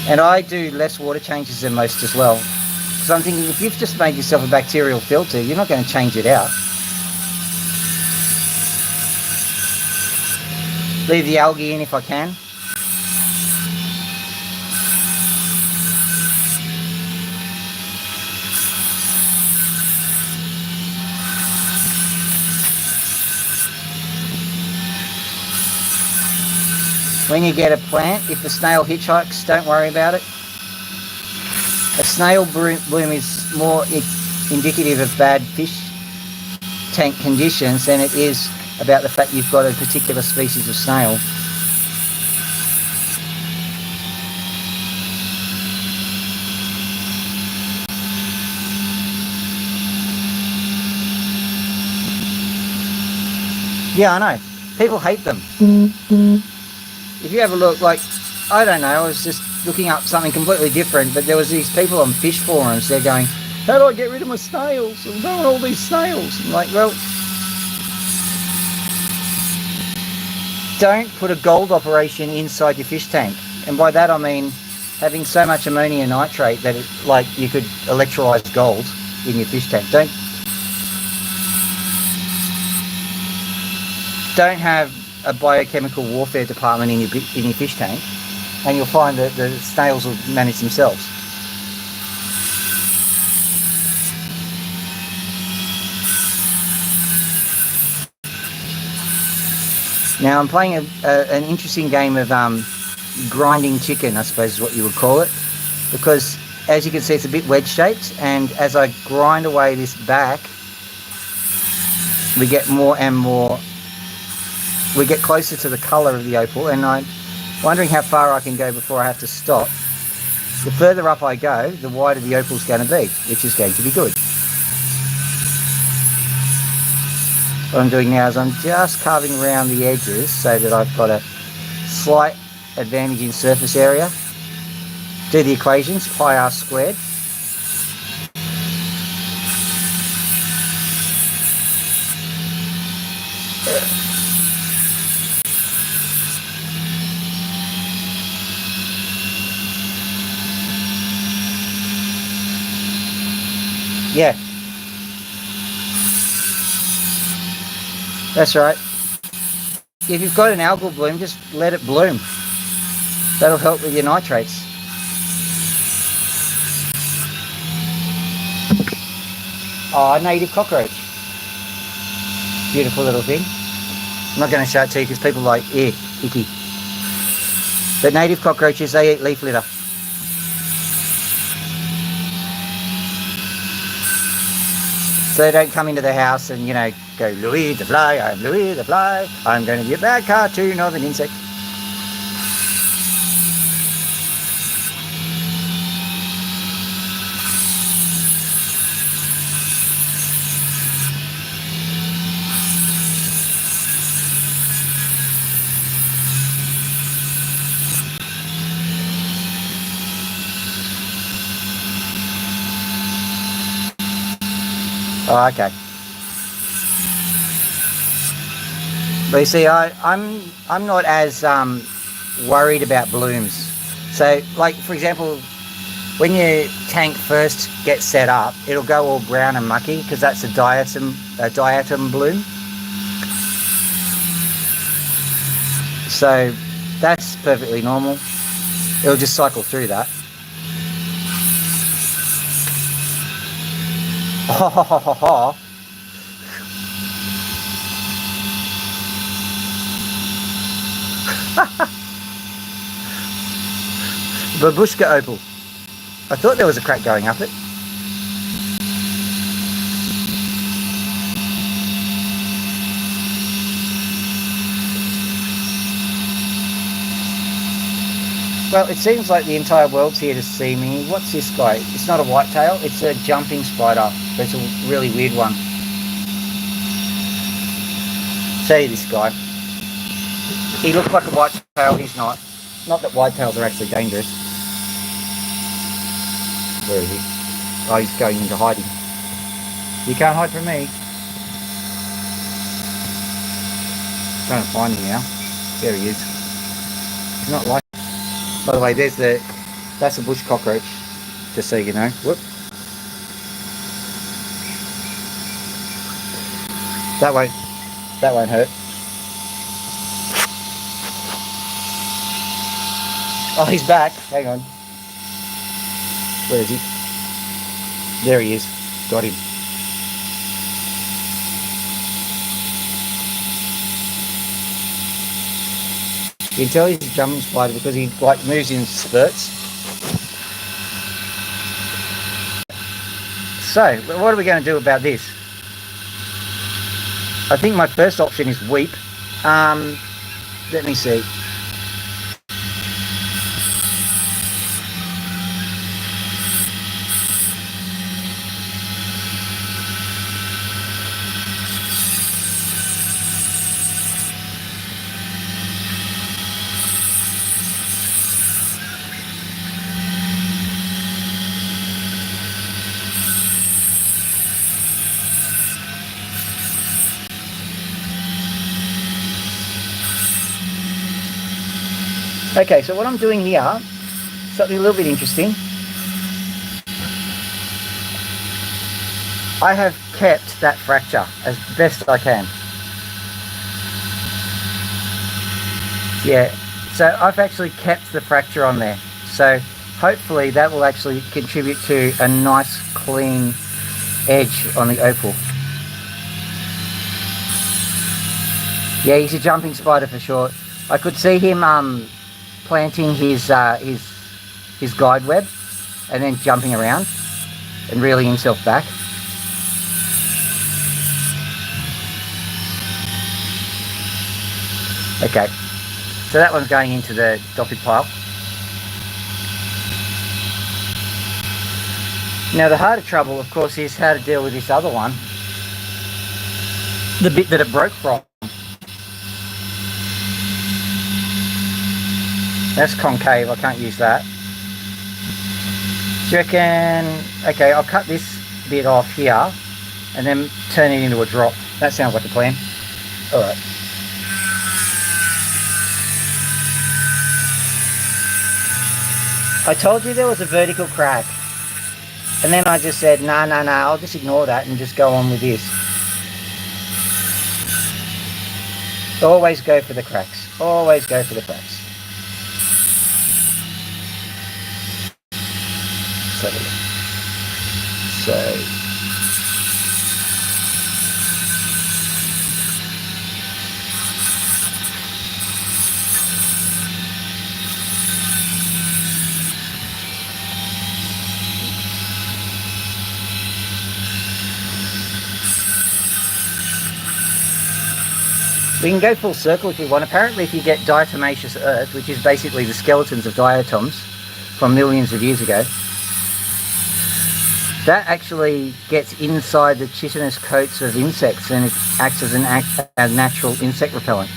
And I do less water changes than most as well. Because I'm thinking, if you've just made yourself a bacterial filter, you're not going to change it out. Leave the algae in if I can. When you get a plant, if the snail hitchhikes, don't worry about it. A snail bloom is more indicative of bad fish tank conditions than it is about the fact you've got a particular species of snail. Yeah, I know. People hate them. If you have a look, like, I don't know, I was just looking up something completely different, but there was these people on fish forums, they're going, how do I get rid of my snails? I don't want all these snails. I'm like, well, don't put a gold operation inside your fish tank. And by that I mean having so much ammonium nitrate that it, like, you could electrolyze gold in your fish tank. Don't have a biochemical warfare department in your fish tank, and you'll find that the snails will manage themselves. Now I'm playing an interesting game of grinding chicken, I suppose is what you would call it, because as you can see it's a bit wedge shaped, and as I grind away this back we get more and more, we get closer to the colour of the opal, and I'm wondering how far I can go before I have to stop. The further up I go, the wider the opal's going to be, which is going to be good. What I'm doing now is I'm just carving around the edges so that I've got a slight advantage in surface area. Do the equations, pi r squared. Yeah. That's right. If you've got an algal bloom, just let it bloom. That'll help with your nitrates. Oh, native cockroach. Beautiful little thing. I'm not going to show it to you because people are like, icky. But native cockroaches, they eat leaf litter. So they don't come into the house and, you know, go, Louis the fly, I'm Louis the fly, I'm going to be a bad cartoon of an insect. Oh, okay. But you see, I'm not as worried about blooms. So, like for example, when your tank first gets set up, it'll go all brown and mucky because that's a diatom bloom. So that's perfectly normal. It'll just cycle through that. Oh, babushka opal. I thought there was a crack going up it. Well, it seems like the entire world's here to see me. What's this guy? It's not a whitetail, it's a jumping spider. But it's a really weird one. Show you this guy. He looks like a whitetail, he's not. Not that whitetails are actually dangerous. Where is he? Oh, he's going into hiding. You can't hide from me. I'm trying to find him now. There he is. He's not like. By the way, that's a bush cockroach, just so you know. Whoop. That won't hurt. Oh, he's back. Hang on. Where is he? There he is. Got him. You can tell he's a jumping spider because he like moves in spurts. So, what are we going to do about this? I think my first option is weep. Let me see. Okay, so what I'm doing here, something a little bit interesting. I have kept that fracture as best I can. Yeah, so I've actually kept the fracture on there. So hopefully that will actually contribute to a nice clean edge on the opal. Yeah, he's a jumping spider for sure. I could see him planting his guide web and then jumping around and reeling himself back. Okay, so that one's going into the doppy pile. Now the harder trouble, of course, is how to deal with this other one, the bit that it broke from. That's concave, I can't use that. Do you reckon, okay, I'll cut this bit off here and then turn it into a drop. That sounds like a plan. Alright. I told you there was a vertical crack. And then I just said, nah, I'll just ignore that and just go on with this. Always go for the cracks. Always go for the cracks. So We can go full circle if you want. Apparently if you get diatomaceous earth, which is basically the skeletons of diatoms from millions of years ago, that actually gets inside the chitinous coats of insects and it acts as a natural insect repellent.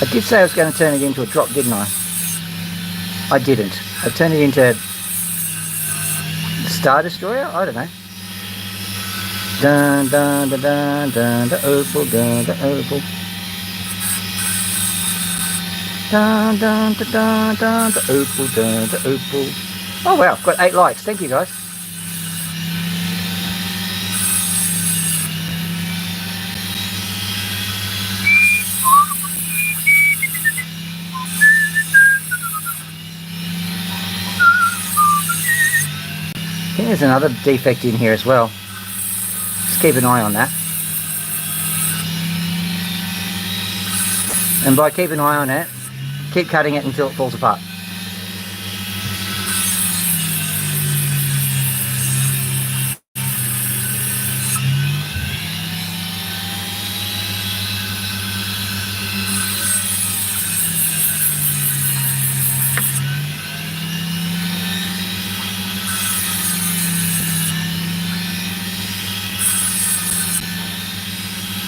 I did say I was going to turn it into a drop, didn't I? I didn't. I turned it into Star Destroyer? I don't know. Dun dun dun dun dun the opal, dun the opal. Dun dun dun dun dun the opal, dun the opal. Oh wow, I've got 8 likes. Thank you guys. I think there's another defect in here as well. Just keep an eye on that. And by keep an eye on it, keep cutting it until it falls apart.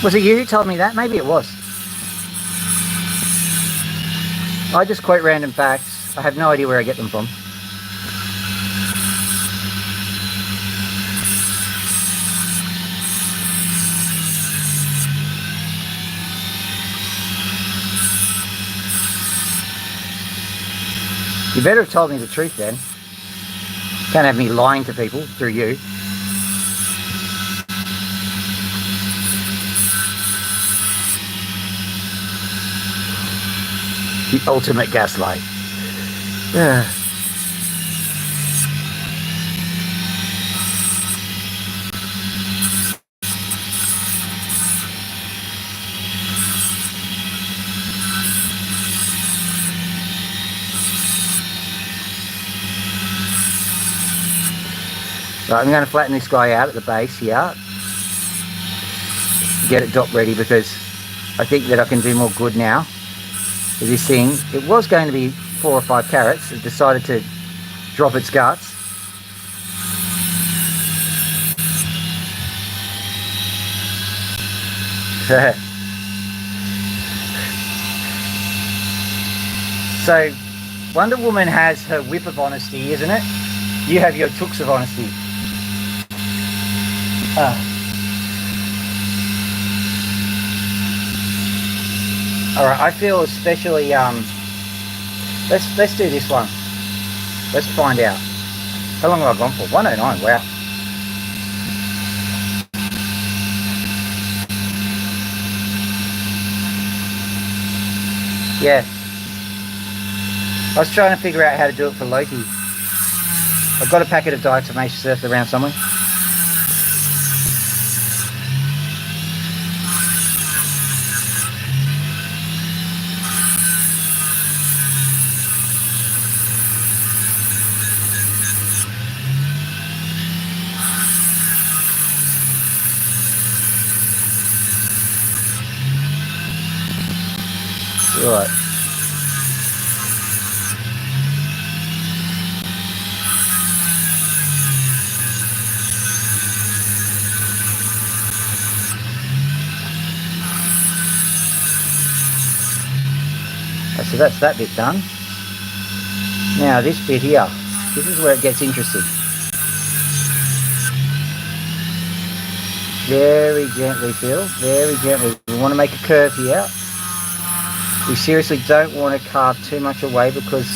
Was it you who told me that? Maybe it was. I just quote random facts. I have no idea where I get them from. You better have told me the truth then. Can't have me lying to people through you. The ultimate gaslight. Yeah. Right, I'm going to flatten this guy out at the base here. Get it dot ready because I think that I can do more good now. This thing, it was going to be 4 or 5 carats. It decided to drop its guts. So Wonder Woman has her whip of honesty, isn't it? You have your tooks of honesty. All right, I feel especially let's do this one. Let's find out. How long have I gone for? 109. Wow. Yeah. I was trying to figure out how to do it for Loki. I've got a packet of diatomaceous earth around somewhere. Right. So that's that bit done. Now this bit here, this is where it gets interesting. Very gently, Phil, very gently. We want to make a curve here. We seriously don't want to carve too much away because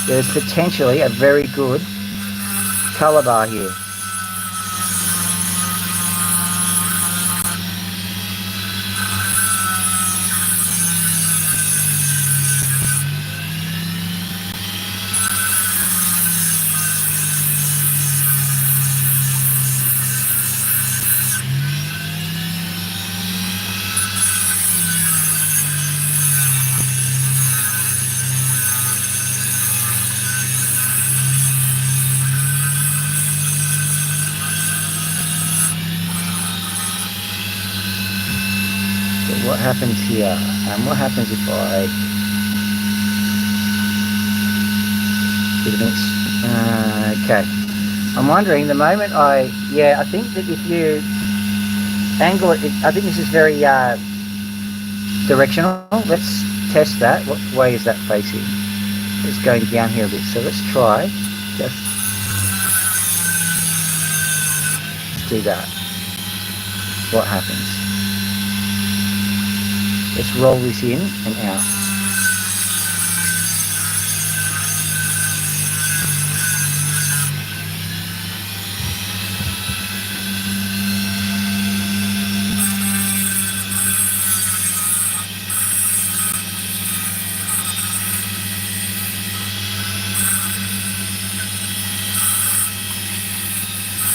there's potentially a very good colour bar here. So what happens here? And what happens if I okay. I'm wondering the moment I think that if you angle it, I think this is very directional. Let's test that. What way is that facing? It's going down here a bit. So let's try just do that. What happens? Let's roll this in and out.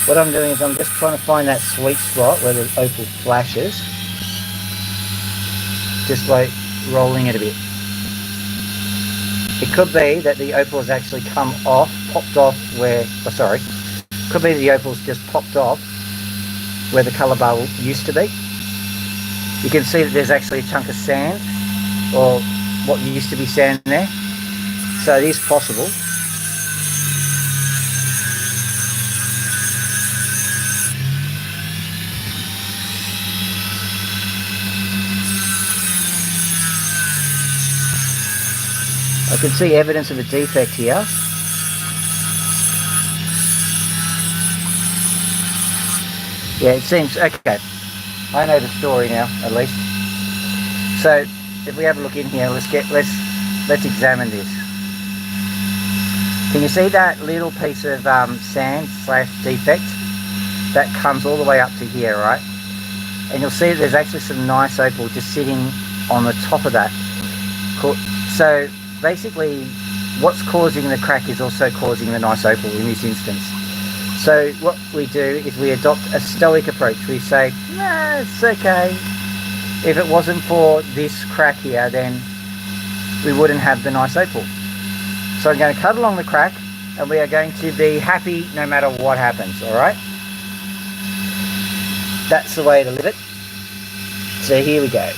What I'm doing is I'm just trying to find that sweet spot where the opal flashes, just like rolling it a bit. It could be that the opal has actually come off, popped off where, could be the opal's just popped off where the colour bar used to be. You can see that there's actually a chunk of sand, or what used to be sand there, so it is possible. I can see evidence of a defect here. Yeah, it seems okay. I know the story now, at least. So, if we have a look in here, let's examine this. Can you see that little piece of sand / defect that comes all the way up to here, right? And you'll see that there's actually some nice opal just sitting on the top of that. So basically, what's causing the crack is also causing the nice opal in this instance. So what we do is we adopt a stoic approach. We say, nah, it's okay. If it wasn't for this crack here, then we wouldn't have the nice opal. So I'm going to cut along the crack, and we are going to be happy no matter what happens, alright? That's the way to live it. So here we go.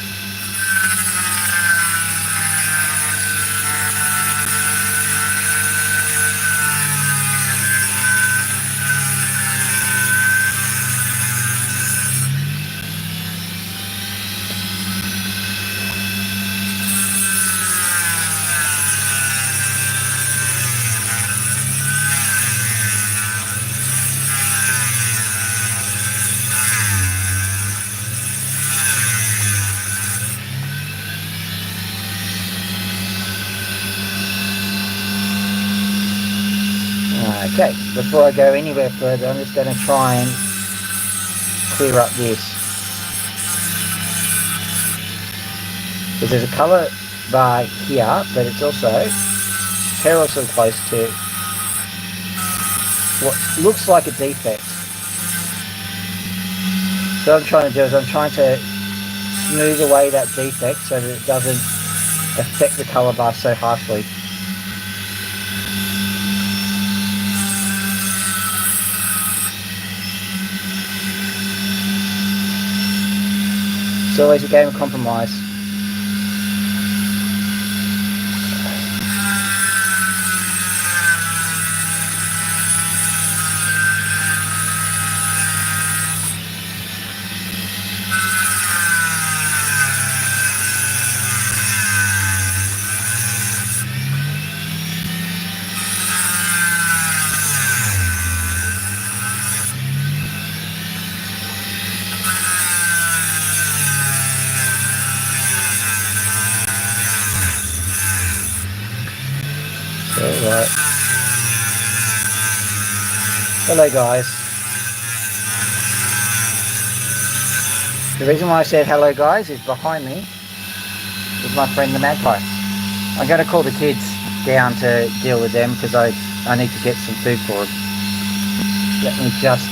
Okay, before I go anywhere further, I'm just going to try and clear up this. Because there's a colour bar here, but it's also perilously close to what looks like a defect. So what I'm trying to do is I'm trying to smooth away that defect so that it doesn't affect the colour bar so harshly. It's always a game of compromise. Alright. Hello guys. The reason why I said hello guys is behind me is my friend the magpie. I'm going to call the kids down to deal with them because I need to get some food for them. Let me just...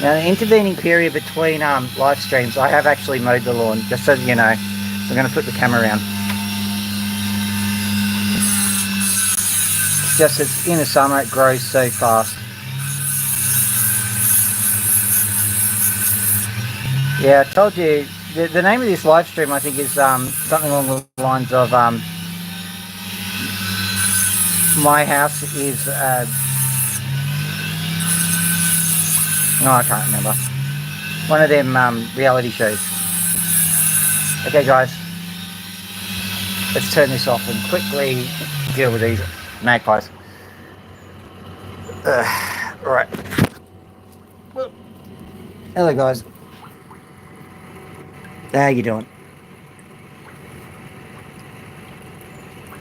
Now, the intervening period between live streams, I have actually mowed the lawn, just so you know. So I'm going to put the camera around. It's just it's in the summer, it grows so fast. Yeah, I told you, the name of this live stream, I think, is something along the lines of my house is... no, I can't remember. One of them reality shows. Okay, guys. Let's turn this off and quickly deal with these magpies. Right. Hello, guys. How you doing?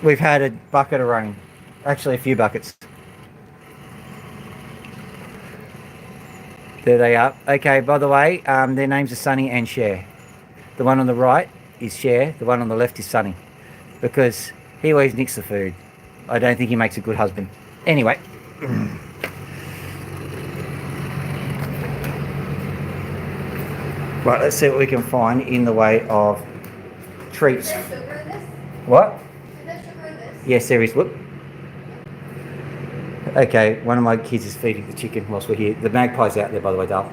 We've had a bucket of rain. Actually, a few buckets. There they are. Okay, by the way, their names are Sunny and Cher. The one on the right is Cher. The one on the left is Sunny. Because he always nicks the food. I don't think he makes a good husband. Anyway. Right, let's see what we can find in the way of treats. Is there sugar in this? What? Is there sugar in this? Yes, there is. Whoop. Okay, one of my kids is feeding the chicken whilst we're here. The magpie's out there, by the way, Dale.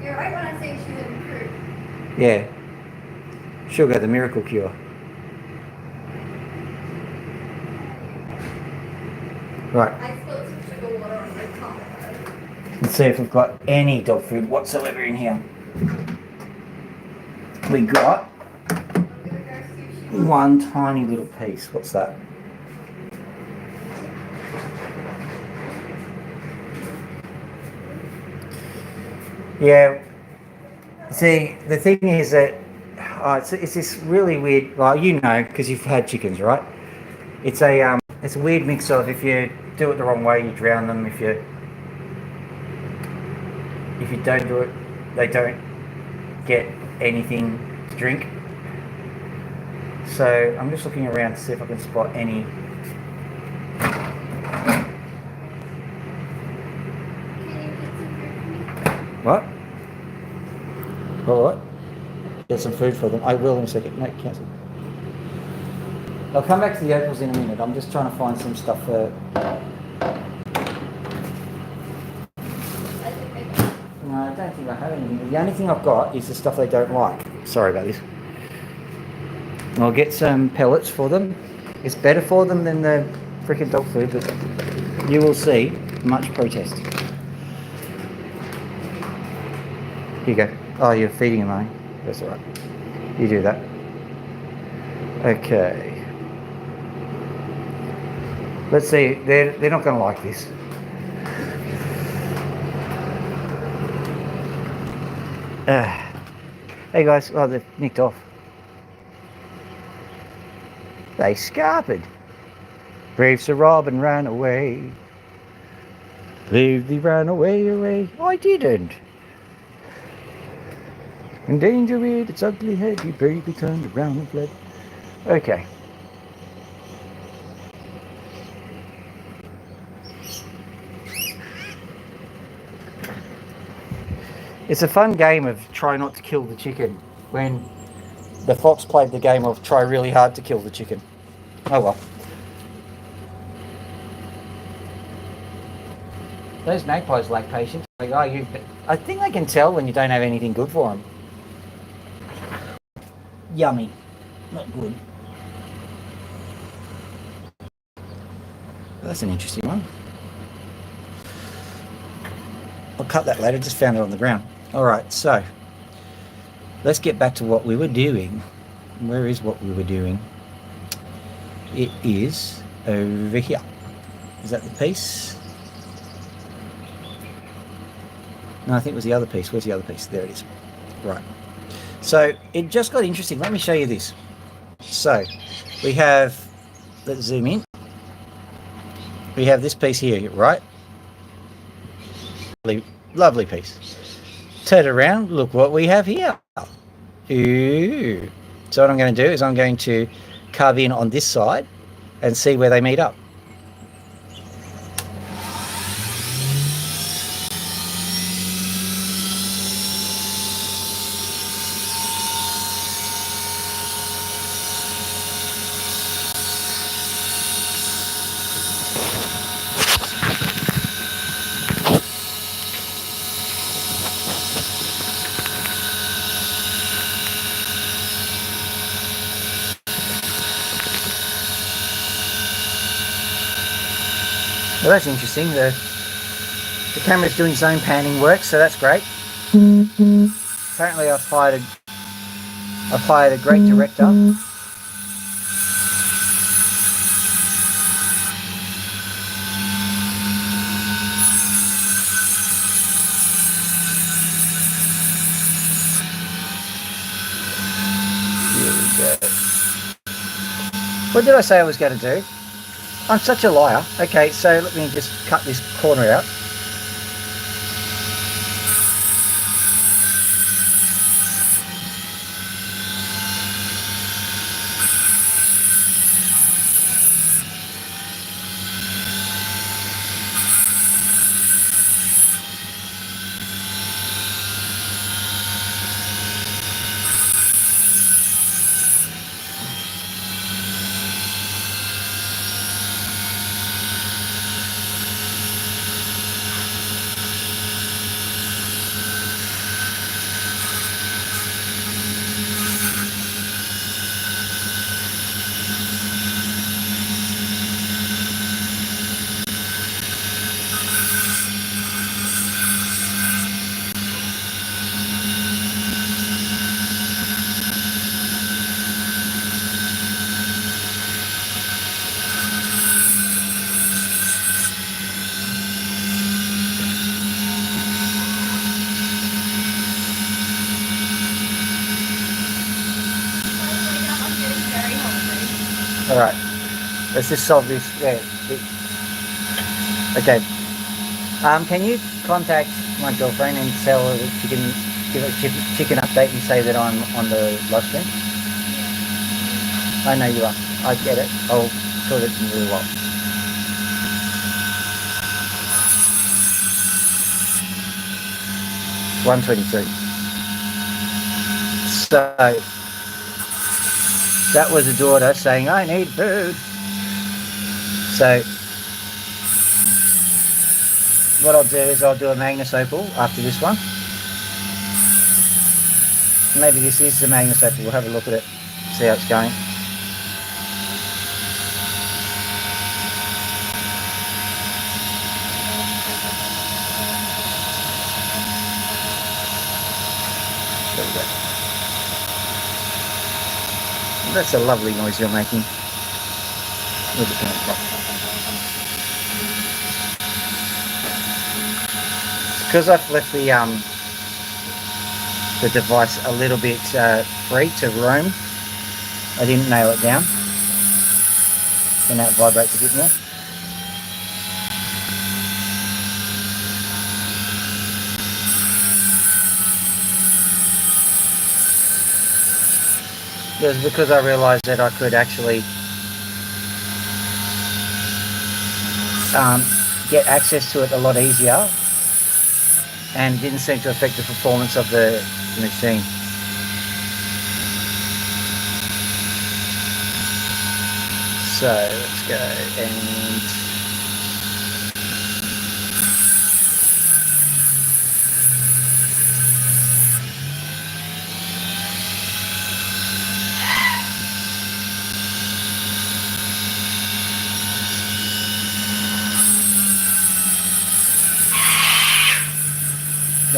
You're right when I say she would improve. Yeah. Sugar, the miracle cure. Right. I spilled some sugar water on my car. Let's see if we've got any dog food whatsoever in here. We got one tiny little piece. What's that? Yeah. See, the thing is that it's this really weird. Well, you know, because you've had chickens, right? It's a weird mix of if you do it the wrong way, you drown them. If you don't do it, they don't get anything to drink. So I'm just looking around to see if I can spot any. What? What? Get some food for them. I will in a second. No, cancel. I'll come back to the opals in a minute. I'm just trying to find some stuff for... No, I don't think I have anything. The only thing I've got is the stuff they don't like. Sorry about this. I'll get some pellets for them. It's better for them than the freaking dog food, but you will see much protest. Here you go. Oh, you're feeding them, are you? That's all right. You do that. Okay. Let's see. They're not going to like this. Hey guys. Oh, they've nicked off. They scarpered. Brave Sir Robin ran away. Bravely ran away. I didn't. In danger with its ugly head, he bravely turned around and fled. Okay. It's a fun game of try not to kill the chicken when the fox played the game of try really hard to kill the chicken. Oh well. Those magpies lack patience. Like, oh, I think they can tell when you don't have anything good for them. Yummy. Not good. That's an interesting one. I'll cut that later. Just found it on the ground. Alright, so let's get back to what we were doing. Where is what we were doing? It is over here. Is that the piece? No, I think it was the other piece. Where's the other piece? There it is. Right. So it just got interesting. Let me show you this. So we have, let's zoom in. We have this piece here, right? Lovely piece. Turn it around. Look what we have here. Ooh. So what I'm going to do is I'm going to carve in on this side and see where they meet up. Well, that's interesting. The camera's doing its own panning work, so that's great. Apparently, I've hired a great director. Here we go. What did I say I was going to do? I'm such a liar. Okay, so let me just cut this corner out. All right, let's just solve this. Yeah. Okay. Can you contact my girlfriend and tell her that she can give a chicken update and say that I'm on the live stream? I know you are. I get it. I'll sort it in a little while. $1.23. So that was a daughter saying, I need food. So what I'll do is I'll do a Magnus opal after this one. Maybe this is the Magnus opal. We'll have a look at it, see how it's going. There we go. That's a lovely noise you're making. Where's it coming from? Because I've left the device a little bit free to roam. I didn't nail it down. So now it vibrates a bit more. It was because I realised that I could actually get access to it a lot easier, and didn't seem to affect the performance of the machine. So let's go and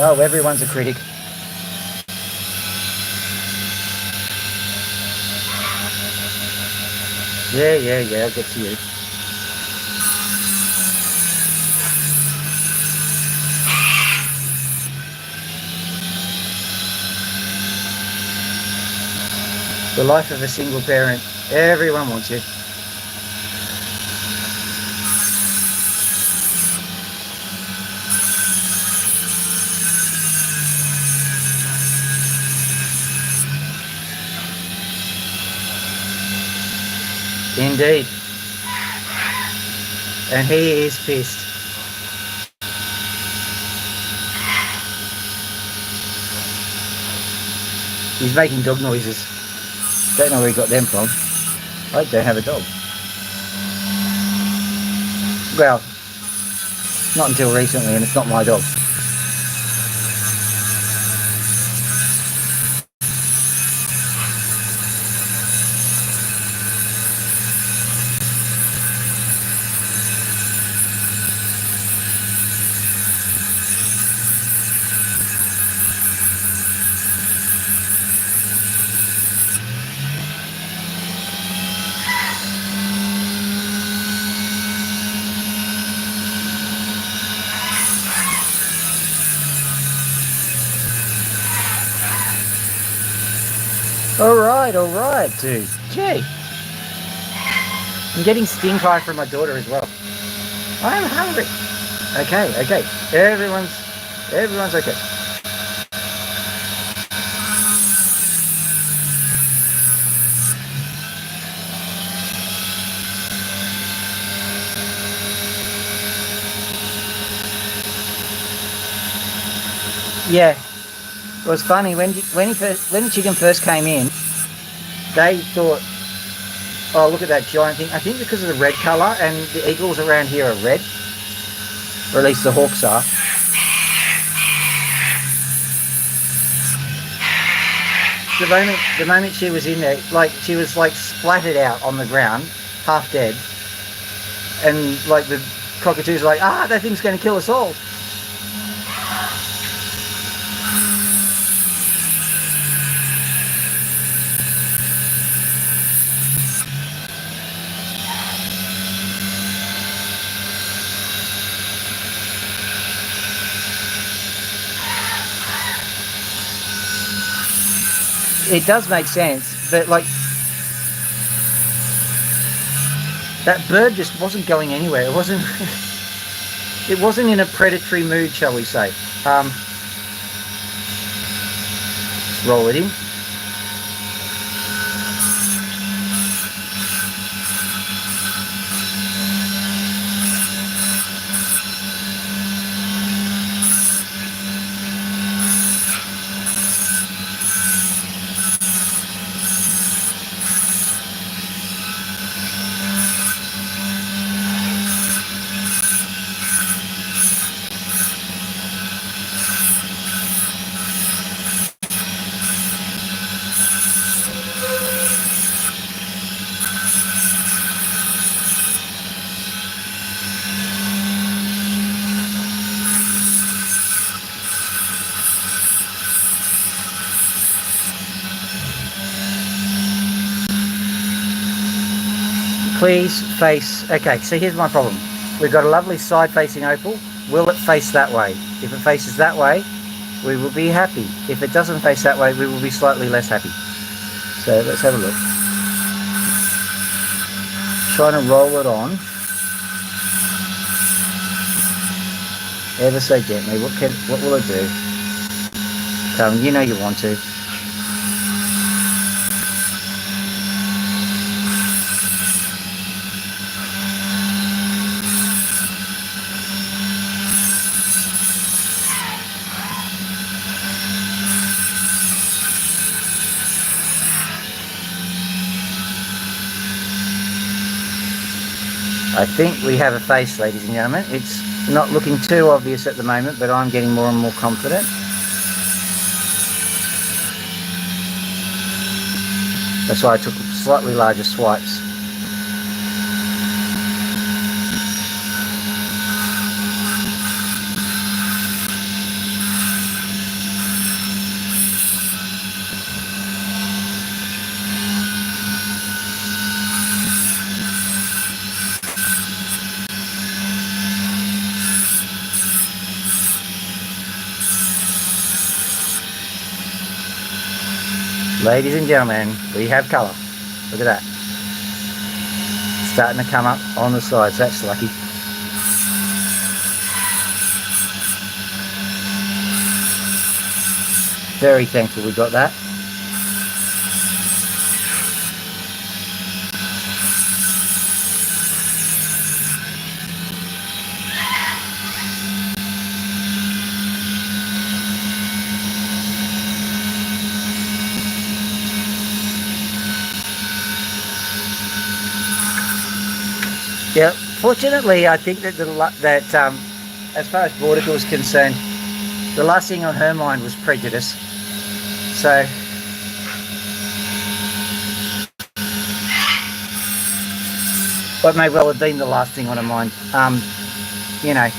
oh, everyone's a critic. Yeah, I'll get to you. The life of a single parent. Everyone wants you. Indeed. And he is pissed. He's making dog noises. Don't know where he got them from. I don't have a dog. Well, not until recently, and it's not my dog. All right, dude. Gee. I'm getting stink eye from my daughter as well. I'm hungry. Okay. Everyone's okay. Yeah. It was funny when the chicken first came in, they thought, oh, look at that giant thing. I think because of the red colour, and the eagles around here are red, or at least the hawks are. The moment she was in there, like she was like splattered out on the ground, half dead, and like the cockatoos were like, that thing's going to kill us all. It does make sense, but like that bird just wasn't going anywhere. It wasn't. It wasn't in a predatory mood, shall we say? Let's roll it in. Please face. Okay, so here's my problem. We've got a lovely side-facing opal. Will it face that way? If it faces that way, we will be happy. If it doesn't face that way, we will be slightly less happy. So let's have a look. Trying to roll it on. Ever so gently. What will it do? Come, you know you want to. I think we have a face, ladies and gentlemen. It's not looking too obvious at the moment, but I'm getting more and more confident. That's why I took slightly larger swipes. Ladies and gentlemen, we have colour. Look at that. Starting to come up on the sides. That's lucky. Very thankful we got that. Yeah. Fortunately, I think that as far as Boudica was concerned, the last thing on her mind was prejudice. So what may well have been the last thing on her mind. You know.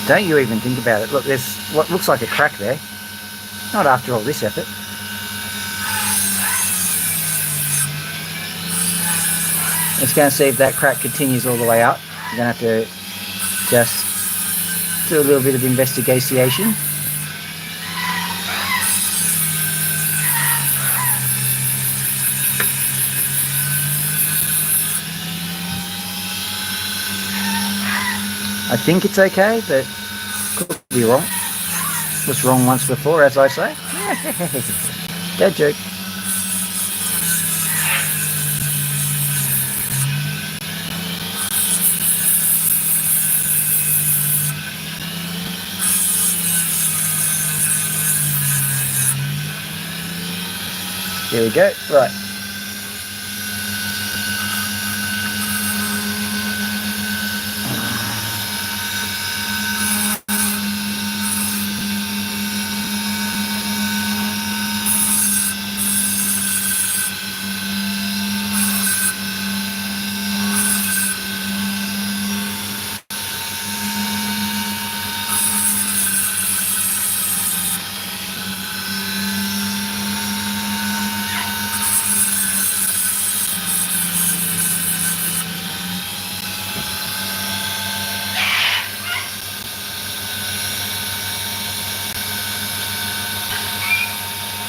Don't you even think about it. Look, there's what looks like a crack there. Not after all this effort. Let's go and see if that crack continues all the way up. You're going to have to just do a little bit of investigation. I think it's okay, but could be wrong. Was wrong once before, as I say. Dad joke. There we go. Right.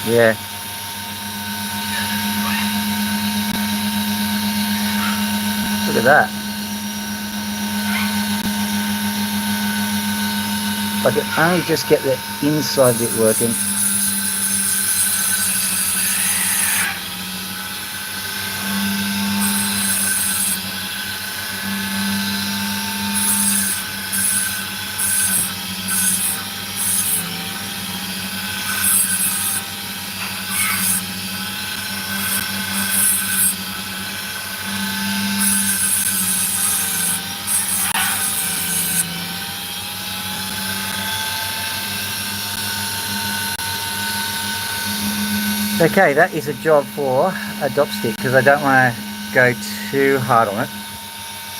Yeah. Look at that. If I could only just get the inside bit working. Okay, that is a job for a dopstick because I don't want to go too hard on it.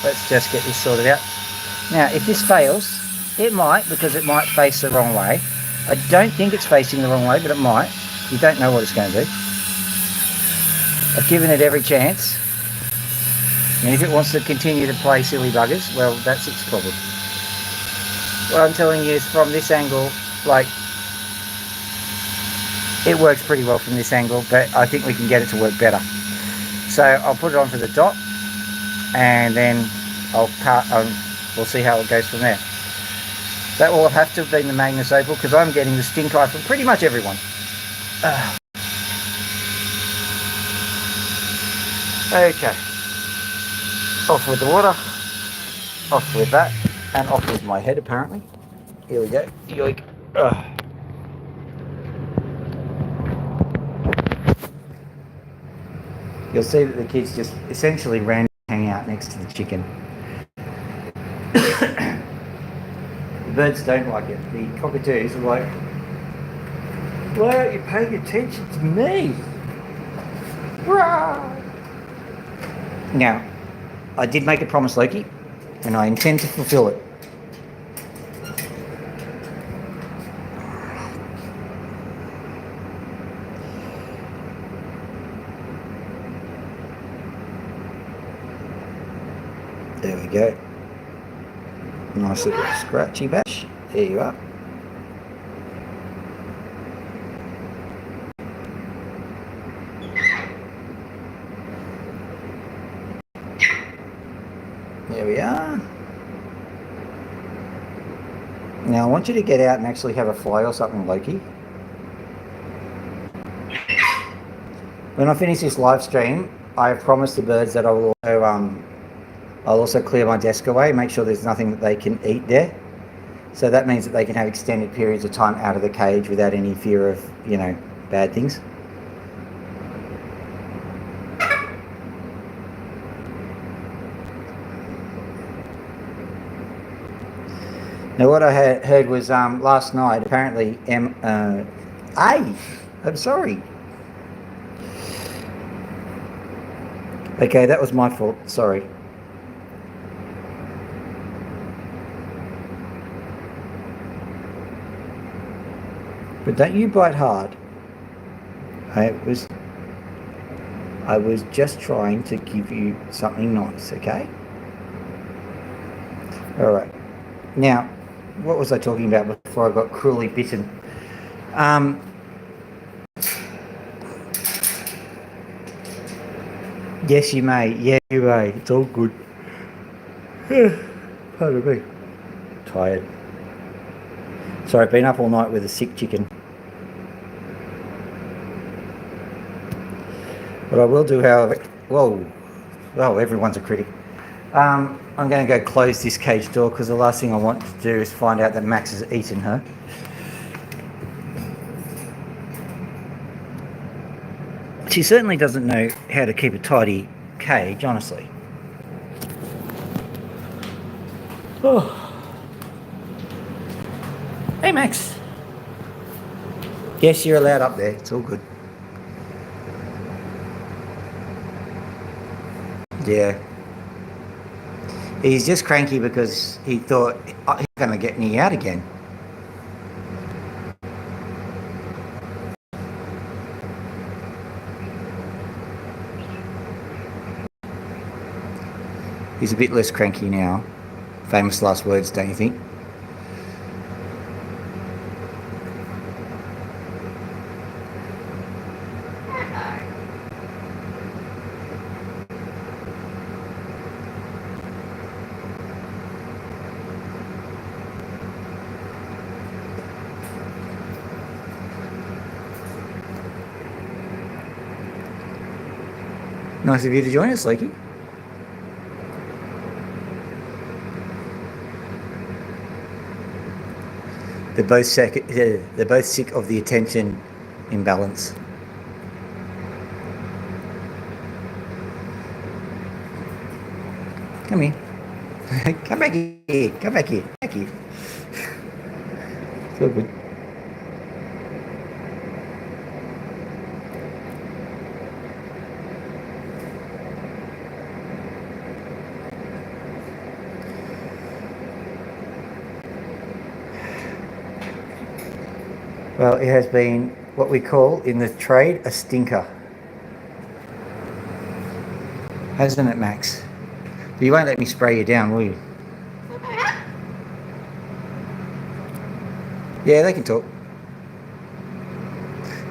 Let's just get this sorted out. Now, if this fails, it might, because it might face the wrong way. I don't think it's facing the wrong way, but it might. You don't know what it's going to do. I've given it every chance. And if it wants to continue to play silly buggers, well, that's its problem. What I'm telling you is from this angle, like, it works pretty well from this angle, but I think we can get it to work better. So I'll put it on for the dot, and then we'll see how it goes from there. That will have to have been the Magnus opal, because I'm getting the stink eye from pretty much everyone. Okay. Off with the water, off with that, and off with my head apparently. Here we go. Yoink. You'll see that the kids just essentially ran hanging out next to the chicken. The birds don't like it. The cockatoos are like, why aren't you paying attention to me? Rah! Now, I did make a promise, Loki, and I intend to fulfill it. There we go. Nice little scratchy bash. There you are. There we are. Now I want you to get out and actually have a fly or something, Loki. When I finish this live stream, I have promised the birds that I will I'll also clear my desk away, make sure there's nothing that they can eat there. So that means that they can have extended periods of time out of the cage without any fear of, you know, bad things. Now what I heard was last night, apparently, I'm sorry. Okay, that was my fault, sorry. But don't you bite hard. I was just trying to give you something nice, okay? All right. Now, what was I talking about before I got cruelly bitten? Yes, you may. Yeah, you may. It's all good. Pardon me. Tired. Sorry, I've been up all night with a sick chicken. What I will do, however, whoa, everyone's a critic. I'm going to go close this cage door because the last thing I want to do is find out that Max has eaten her. She certainly doesn't know how to keep a tidy cage, honestly. Oh. Hey, Max. Yes, you're allowed up there. It's all good. Yeah. He's just cranky because he thought, oh, he's going to get me out again. He's a bit less cranky now. Famous last words, don't you think? Nice of you to join us, Lakey. They're both sick of the attention imbalance. Come here. Come back here. Come back here. Back here. So good. Well, it has been what we call in the trade a stinker. Hasn't it, Max? But you won't let me spray you down, will you? Yeah, they can talk.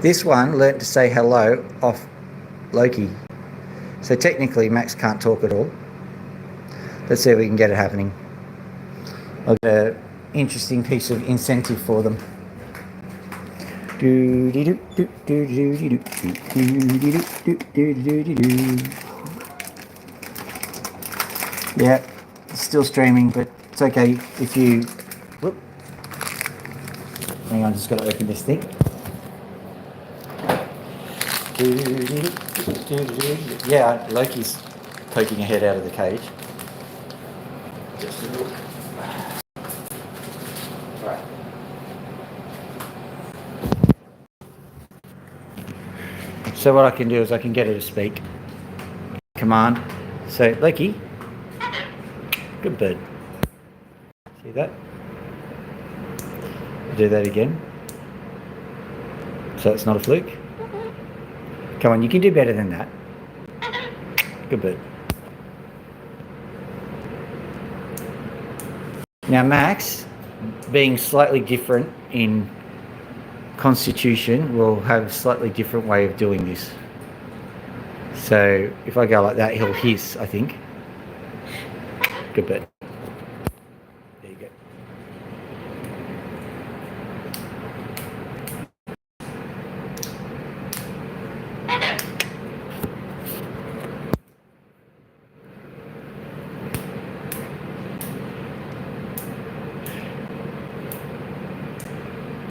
This one learnt to say hello off Loki. So technically Max can't talk at all. Let's see if we can get it happening. I've got an interesting piece of incentive for them. Yeah, it's still streaming, but it's okay if you... Whoop. Hang on, just got to open this thing. Yeah, Loki's poking her head out of the cage. Just a look. Right. So what I can do is I can get her to speak. Command. So, Loki. Good bird. See that? Do that again. So it's not a fluke. Come on, you can do better than that. Good bird. Now Max, being slightly different in constitution, will have a slightly different way of doing this. So if I go like that, he'll hiss, I think. Good bird. There you go.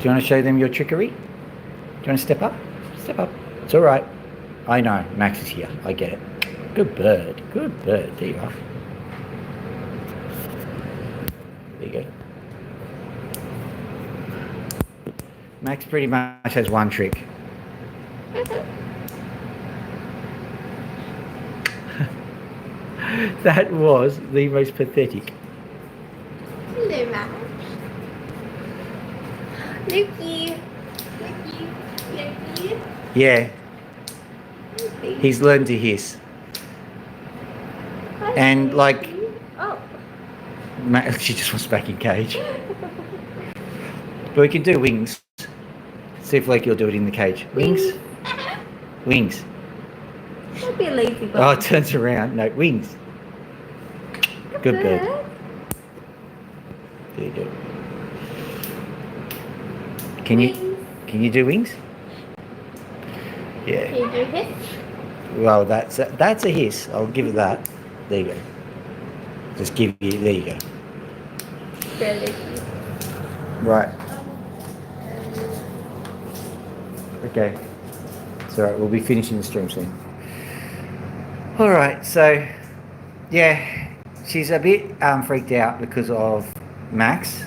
Do you want to show them your trickery? Do you want to step up? Step up. It's all right. I know. Max is here. I get it. Good bird. Good bird. There you are. There you go. Max pretty much has one trick. That was the most pathetic. Hello, Max. Looky. Looky. Looky. Yeah, he's learned to hiss. Hi, And like, oh. She just wants back in cage. But we can do wings. See if Loki will do it in the cage. Wings. Wings. Don't be a lazy boy. Oh, it turns around. No, wings. Good bird. There you go. Can you do wings? Yeah. Can you do hiss? Well, that's a hiss. I'll give it that. There you go. Just give you. There you go. Really? Right. Okay. It's all right. We'll be finishing the stream soon. All right. So, yeah, she's a bit freaked out because of Max.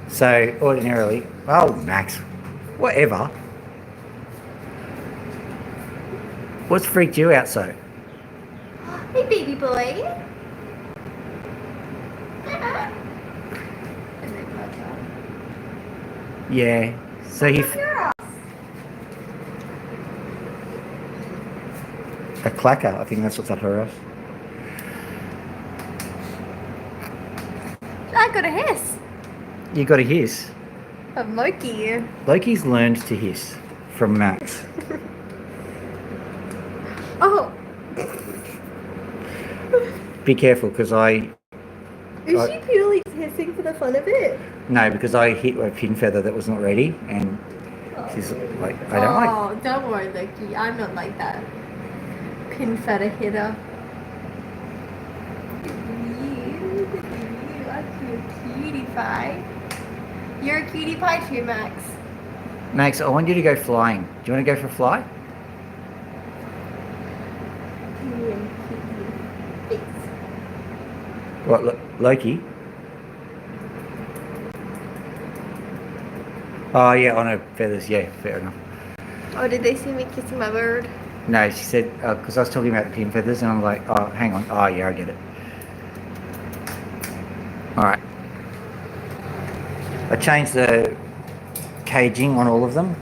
So ordinarily, oh Max, whatever. What's freaked you out so? Hey, baby boy. Yeah. So he. A clacker. I think that's what's up her ass. I got a hiss. You got a hiss. Of Loki. Loki's learned to hiss from Max. Oh. Be careful, because Is she purely hissing for the fun of it? No, because I hit a pin feather that was not ready, and she's like, I don't like. Oh, don't worry, Loki. I'm not like that. Pin feather hitter. You are a cutie pie. You're a cutie pie too, Max. Max, I want you to go flying. Do you want to go for a fly? What, Loki? Oh, yeah, on her feathers. Yeah, fair enough. Oh, did they see me kissing my bird? No, she said, because I was talking about the pin feathers, and I'm like, oh, hang on. Oh, yeah, I get it. All right. I changed the caging on all of them.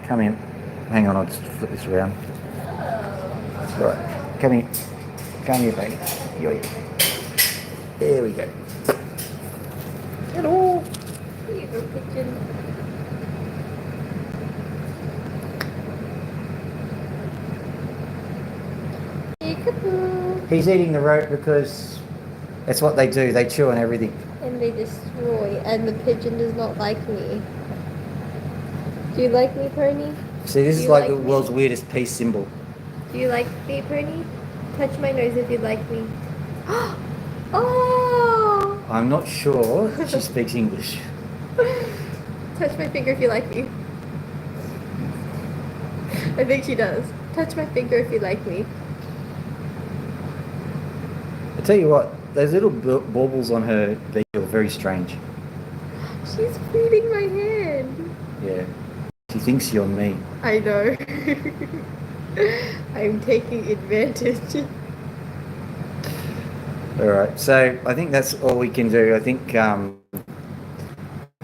Come in. Hang on, I'll just flip this around. All right. Come here. Come here, baby. Here. There we go. Hello. Here you go, pigeon. Peekaboo. He's eating the rope because that's what they do. They chew on everything. And they destroy, and the pigeon does not like me. Do you like me, Pony? See, this Do is you like like the me? world's weirdest peace symbol. Do you like me, Pony? Touch my nose if you like me. Oh! I'm not sure she speaks English. Touch my finger if you like me. I think she does. Touch my finger if you like me. I tell you what, those little baubles on her beak are very strange. She's feeding my hand. Yeah. She thinks you're me. I know. I'm taking advantage. Alright, so I think that's all we can do. I think the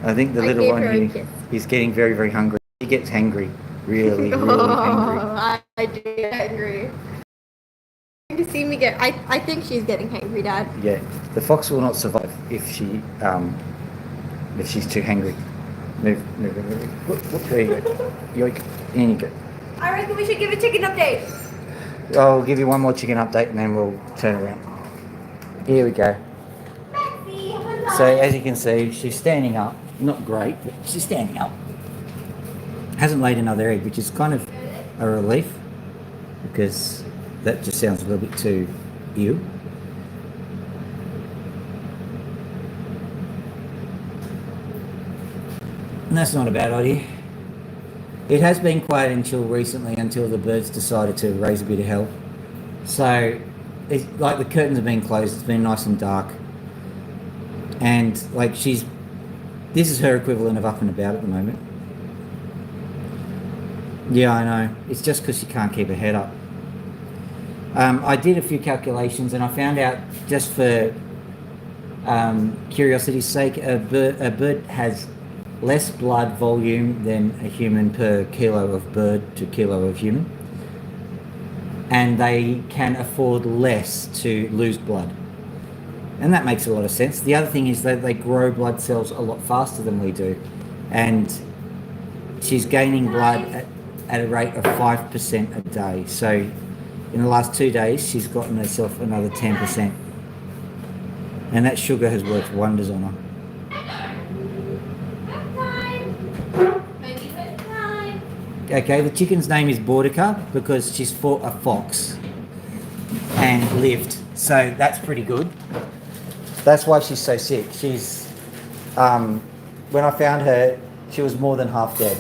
little gave one her a here kiss. is getting very, very hungry. He gets hangry. Really, really hangry. I do get angry. To see me get, I think she's getting hangry, Dad. Yeah. The fox will not survive if she's too hangry. Move. Whoop, there you go. Yoink. In you go. I reckon we should give a chicken update. I'll give you one more chicken update and then we'll turn around. Here we go. Maxie, So as you can see, she's standing up. Not great, but she's standing up. Hasn't laid another egg, which is kind of a relief because that just sounds a little bit too ew. That's not a bad idea. It has been quiet until recently, until the birds decided to raise a bit of hell. So, it's like the curtains have been closed. It's been nice and dark, and like this is her equivalent of up and about at the moment. Yeah, I know. It's just because she can't keep her head up. I did a few calculations, and I found out, just for curiosity's sake, a bird has less blood volume than a human per kilo of bird to kilo of human, and they can afford less to lose blood, and that makes a lot of sense. The other thing is that they grow blood cells a lot faster than we do, and she's gaining blood at a rate of 5% a day. So in the last 2 days she's gotten herself another 10%, and that sugar has worked wonders on her. Okay, the chicken's name is Boudica because she's fought a fox and lived, so that's pretty good. That's why she's so sick. She's when I found her, she was more than half dead.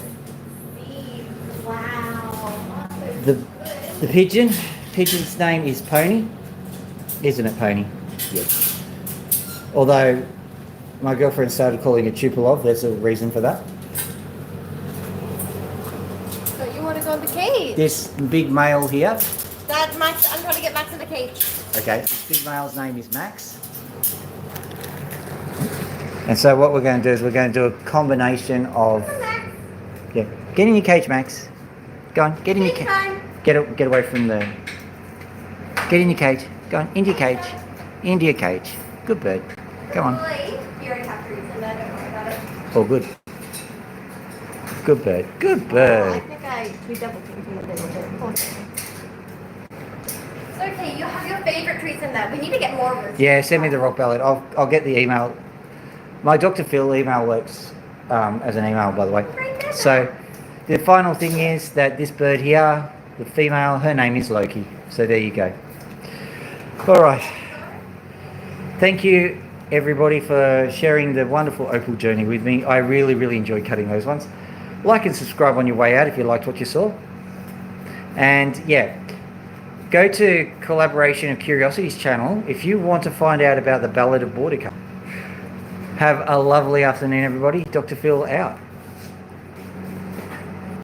Wow. The pigeon's name is Pony, isn't it, Pony? Yes. Although my girlfriend started calling it Tupilov, there's a reason for that. Go in the cage. This big male here. That's Max. I'm trying to get Max in the cage. Okay, this big male's name is Max. And so what we're going to do is we're going to do a combination of... Yeah, get in your cage, Max. Go on, get in your cage. Get away from the... Get in your cage. Go on, into your cage. Into your cage. Good bird. Come on. You already have treats and then don't worry about it. Oh, good. Good bird. Good bird. I think we double teamed him a little bit. So, okay, you have your favorite treats in there. We need to get more of those. Yeah, send me the rock ballad. I'll get the email. My Dr. Phil email works as an email, by the way. So the final thing is that this bird here, the female, her name is Loki. So there you go. All right. Thank you, everybody, for sharing the wonderful opal journey with me. I really, really enjoyed cutting those ones. Like and subscribe on your way out if you liked what you saw. And yeah, go to Collaboration of Curiosities channel if you want to find out about the Ballad of Boudica. Have a lovely afternoon, everybody. Dr. Phil out.